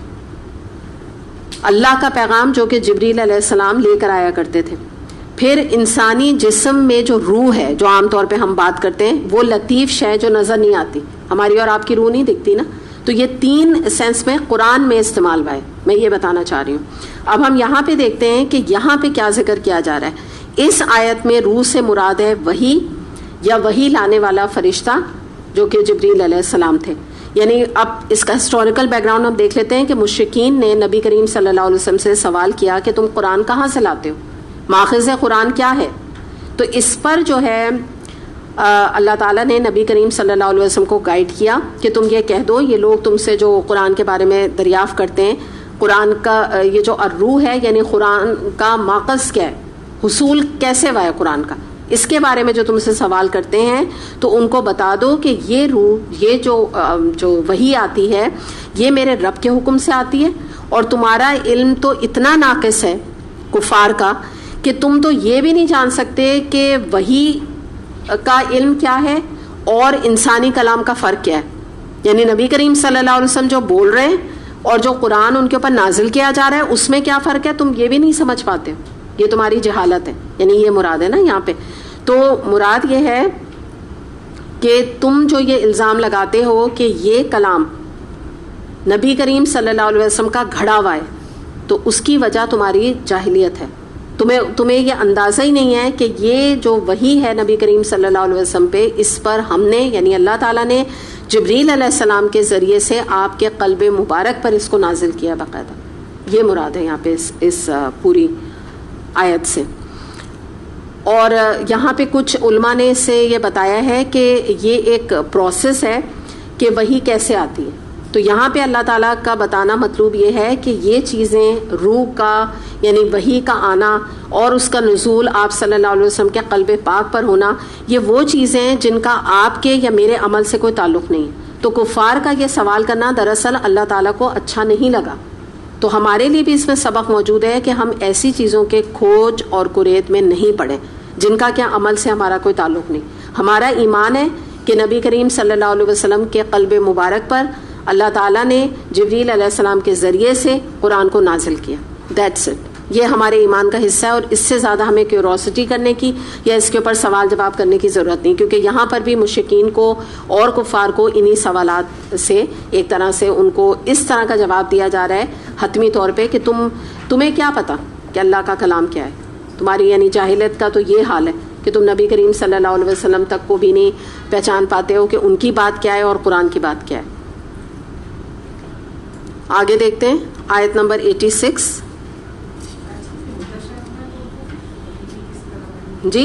اللہ کا پیغام جو کہ جبریل علیہ السلام لے کر آیا کرتے تھے. پھر انسانی جسم میں جو روح ہے جو عام طور پہ ہم بات کرتے ہیں، وہ لطیف شے جو نظر نہیں آتی، ہماری اور آپ کی روح نہیں دکھتی نا، تو یہ 3 سینس میں قرآن میں استعمال ہوا ہے. میں یہ بتانا چاہ رہی ہوں. اب ہم یہاں پہ دیکھتے ہیں کہ یہاں پہ کیا ذکر کیا جا رہا ہے. اس آیت میں روح سے مراد ہے وحی یا وحی لانے والا فرشتہ جو کہ جبریل علیہ السلام تھے. یعنی اب اس کا ہسٹوریکل بیک گراؤنڈ ہم دیکھ لیتے ہیں کہ مشرکین نے نبی کریم صلی اللہ علیہ وسلم سے سوال کیا کہ تم قرآن کہاں سے لاتے ہو، ماخذ قرآن کیا ہے. تو اس پر جو ہے اللہ تعالیٰ نے نبی کریم صلی اللہ علیہ وسلم کو گائیڈ کیا کہ تم یہ کہہ دو، یہ لوگ تم سے جو قرآن کے بارے میں دریافت کرتے ہیں، قرآن کا یہ جو الروح ہے یعنی قرآن کا ماخذ کیا ہے، حصول کیسے ہوا ہے قرآن کا، اس کے بارے میں جو تم سے سوال کرتے ہیں تو ان کو بتا دو کہ یہ روح، یہ جو وحی آتی ہے یہ میرے رب کے حکم سے آتی ہے، اور تمہارا علم تو اتنا ناقص ہے کفار کا کہ تم تو یہ بھی نہیں جان سکتے کہ وحی کا علم کیا ہے اور انسانی کلام کا فرق کیا ہے. یعنی نبی کریم صلی اللہ علیہ وسلم جو بول رہے ہیں اور جو قرآن ان کے اوپر نازل کیا جا رہا ہے اس میں کیا فرق ہے، تم یہ بھی نہیں سمجھ پاتے. یہ تمہاری جہالت ہے. یعنی یہ مراد ہے نا یہاں پہ. تو مراد یہ ہے کہ تم جو یہ الزام لگاتے ہو کہ یہ کلام نبی کریم صلی اللہ علیہ وسلم کا گھڑا ہوا ہے، تو اس کی وجہ تمہاری جاہلیت ہے. تمہیں یہ اندازہ ہی نہیں ہے کہ یہ جو وحی ہے نبی کریم صلی اللہ علیہ وسلم پہ، اس پر ہم نے یعنی اللہ تعالیٰ نے جبریل علیہ السلام کے ذریعے سے آپ کے قلب مبارک پر اس کو نازل کیا باقاعدہ. یہ مراد ہے یہاں پہ اس پوری آیت سے. اور یہاں پہ کچھ علماء نے اس سے یہ بتایا ہے کہ یہ ایک پروسیس ہے کہ وحی کیسے آتی ہے. تو یہاں پہ اللہ تعالیٰ کا بتانا مطلوب یہ ہے کہ یہ چیزیں روح کا یعنی وحی کا آنا اور اس کا نزول آپ صلی اللہ علیہ وسلم کے قلب پاک پر ہونا، یہ وہ چیزیں ہیں جن کا آپ کے یا میرے عمل سے کوئی تعلق نہیں ہے. تو کفار کا یہ سوال کرنا دراصل اللہ تعالیٰ کو اچھا نہیں لگا. تو ہمارے لیے بھی اس میں سبق موجود ہے کہ ہم ایسی چیزوں کے کھوج اور کریت میں نہیں پڑیں جن کا کیا عمل سے ہمارا کوئی تعلق نہیں. ہمارا ایمان ہے کہ نبی کریم صلی اللہ علیہ وسلم کے قلب مبارک پر اللہ تعالیٰ نے جبریل علیہ السلام کے ذریعے سے قرآن کو نازل کیا. That's it. یہ ہمارے ایمان کا حصہ ہے اور اس سے زیادہ ہمیں کیوروسٹی کرنے کی یا اس کے اوپر سوال جواب کرنے کی ضرورت نہیں، کیونکہ یہاں پر بھی مشرکین کو اور کفار کو انہی سوالات سے ایک طرح سے ان کو اس طرح کا جواب دیا جا رہا ہے حتمی طور پہ کہ تمہیں کیا پتا کہ اللہ کا کلام کیا ہے. تمہاری یعنی جاہلیت کا تو یہ حال ہے کہ تم نبی کریم صلی اللہ علیہ وسلم تک کو بھی نہیں پہچان پاتے ہو کہ ان کی بات کیا ہے اور قرآن کی بات کیا ہے. آگے دیکھتے ہیں آیت نمبر 86. جی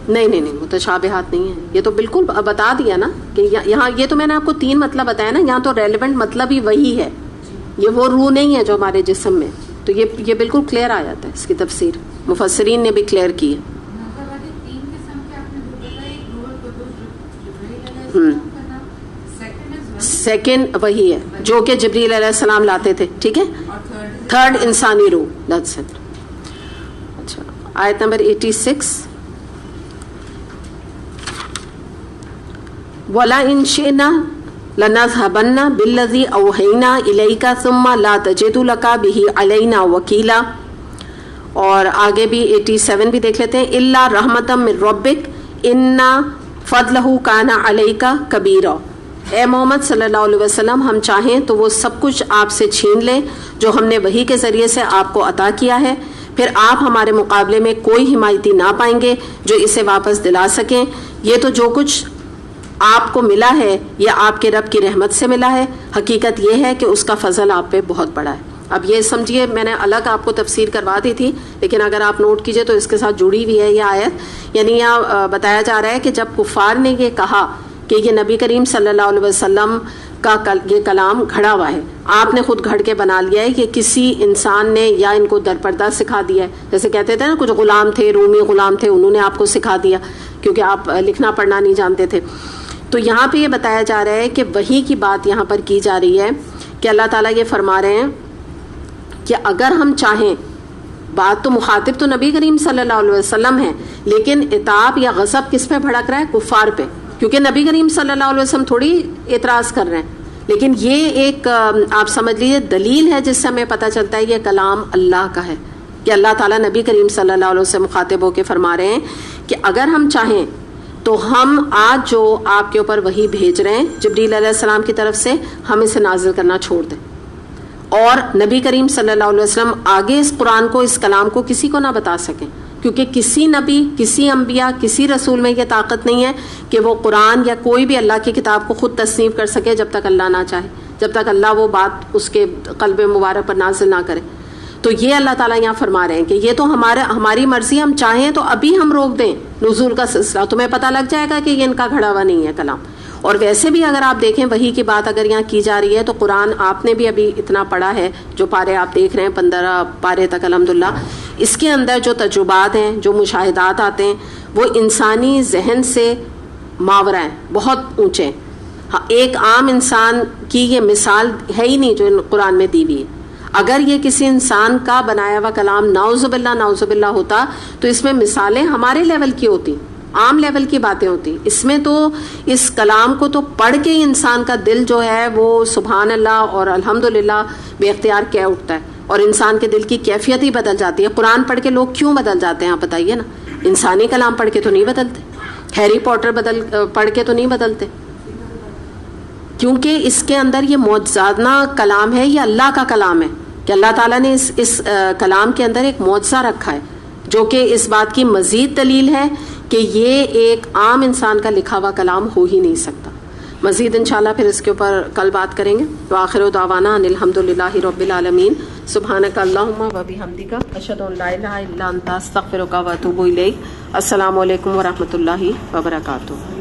نہیں متشابہات نہیں ہے. یہ تو بالکل بتا دیا نا کہ یہاں یہ تو میں نے آپ کو 3 مطلب بتایا نا. یہاں تو ریلیونٹ مطلب ہی وہی ہے. یہ وہ روح نہیں ہے جو ہمارے جسم میں. تو یہ بالکل کلیئر آ جاتا ہے. اس کی تفسیر مفسرین نے بھی کلیئر کی ہے. سیکنڈ وہی ہے جو کہ جبریل علیہ السلام لاتے تھے. ٹھیک ہے. تھرڈ انسانی روح. That's it. اچھا آیت نمبر 86. وَلَا إِن شِئْنَا لَنَذْهَبَنَّ بِالَّذِي أَوْحَيْنَا إِلَيْكَ ثُمَّ لَا تَجِدُ لَكَ بِهِ عَلَيْنَا وَكِيلًا. اور آگے بھی 87 بھی دیکھ لیتے ہیں. إِلَّا رَحْمَةً مِّن رَبِّكَ إِنَّ فَضْلَهُ كَانَ عَلَيْكَ كَبِيرًا. اے محمد صلی اللہ علیہ وسلم ہم چاہیں تو وہ سب کچھ آپ سے چھین لیں جو ہم نے وحی کے ذریعے سے آپ کو عطا کیا ہے، پھر آپ ہمارے مقابلے میں کوئی حمایتی نہ پائیں گے جو اسے واپس دلا سکیں. یہ تو جو کچھ آپ کو ملا ہے یہ آپ کے رب کی رحمت سے ملا ہے. حقیقت یہ ہے کہ اس کا فضل آپ پہ بہت بڑا ہے. اب یہ سمجھیے میں نے الگ آپ کو تفسیر کروا دی تھی، لیکن اگر آپ نوٹ کیجئے تو اس کے ساتھ جڑی ہوئی ہے یہ آیت. یعنی یہاں بتایا جا رہا ہے کہ جب کفار نے یہ کہا کہ یہ نبی کریم صلی اللہ علیہ وسلم کا یہ کلام گھڑا ہوا ہے، آپ نے خود گھڑ کے بنا لیا ہے، کہ کسی انسان نے یا ان کو درپردہ سکھا دیا ہے. جیسے کہتے تھے نا کچھ غلام تھے، رومی غلام تھے، انہوں نے آپ کو سکھا دیا کیونکہ آپ لکھنا پڑھنا نہیں جانتے تھے. تو یہاں پہ یہ بتایا جا رہا ہے کہ وحی کی بات یہاں پر کی جا رہی ہے کہ اللہ تعالیٰ یہ فرما رہے ہیں کہ اگر ہم چاہیں، بات تو مخاطب تو نبی کریم صلی اللہ علیہ وسلم ہے، لیکن عتاب یا غضب کس پہ بھڑک رہا ہے؟ کفار پہ، کیونکہ نبی کریم صلی اللہ علیہ وسلم تھوڑی اعتراض کر رہے ہیں. لیکن یہ ایک آپ سمجھ لیجیے دلیل ہے جس سے ہمیں پتہ چلتا ہے یہ کلام اللہ کا ہے، کہ اللہ تعالیٰ نبی کریم صلی اللہ علیہ وسلم مخاطب ہو کے فرما رہے ہیں کہ اگر ہم چاہیں تو ہم آج جو آپ کے اوپر وحی بھیج رہے ہیں جبریل علیہ السلام کی طرف سے، ہم اسے نازل کرنا چھوڑ دیں اور نبی کریم صلی اللہ علیہ وسلم آگے اس قرآن کو، اس کلام کو کسی کو نہ بتا سکیں، کیونکہ کسی نبی، کسی انبیاء، کسی رسول میں یہ طاقت نہیں ہے کہ وہ قرآن یا کوئی بھی اللہ کی کتاب کو خود تصنیف کر سکے جب تک اللہ نہ چاہے، جب تک اللہ وہ بات اس کے قلب مبارک پر نازل نہ کرے. تو یہ اللہ تعالیٰ یہاں فرما رہے ہیں کہ یہ تو ہماری مرضی، ہم چاہیں تو ابھی ہم روک دیں نزول کا سلسلہ، تمہیں پتہ لگ جائے گا کہ یہ ان کا گھڑا ہوا نہیں ہے کلام. اور ویسے بھی اگر آپ دیکھیں وحی کی بات اگر یہاں کی جا رہی ہے تو قرآن آپ نے بھی ابھی اتنا پڑھا ہے، جو پارے آپ دیکھ رہے ہیں 15 پارے تک الحمدللہ، اس کے اندر جو تجربات ہیں، جو مشاہدات آتے ہیں، وہ انسانی ذہن سے ماورا ہیں، بہت اونچے ہیں. ایک عام انسان کی یہ مثال ہے ہی نہیں جو قرآن میں دی ہوئی ہے. اگر یہ کسی انسان کا بنایا ہوا کلام نعوذ باللہ ہوتا تو اس میں مثالیں ہمارے لیول کی ہوتی، عام لیول کی باتیں ہوتی. اس میں تو اس کلام کو تو پڑھ کے انسان کا دل جو ہے وہ سبحان اللہ اور الحمدللہ بے اختیار کہہ اٹھتا ہے، اور انسان کے دل کی کیفیت ہی بدل جاتی ہے. قرآن پڑھ کے لوگ کیوں بدل جاتے ہیں آپ بتائیے نا؟ انسانی کلام پڑھ کے تو نہیں بدلتے، ہیری پوٹر پڑھ کے تو نہیں بدلتے، کیونکہ اس کے اندر یہ معجزانہ کلام ہے، یہ اللہ کا کلام ہے کہ اللہ تعالیٰ نے اس کلام کے اندر ایک معجزہ رکھا ہے جو کہ اس بات کی مزید دلیل ہے کہ یہ ایک عام انسان کا لکھا ہوا کلام ہو ہی نہیں سکتا. مزید انشاءاللہ پھر اس کے اوپر کل بات کریں گے. وآخر دعوانا ان الحمدللہ رب العالمین. سبحانک اللہم و بحمدک، اشہد ان لا الہ الا انت، استغفرک و اتوب الیک. السلام علیکم ورحمۃ اللہ وبرکاتہ.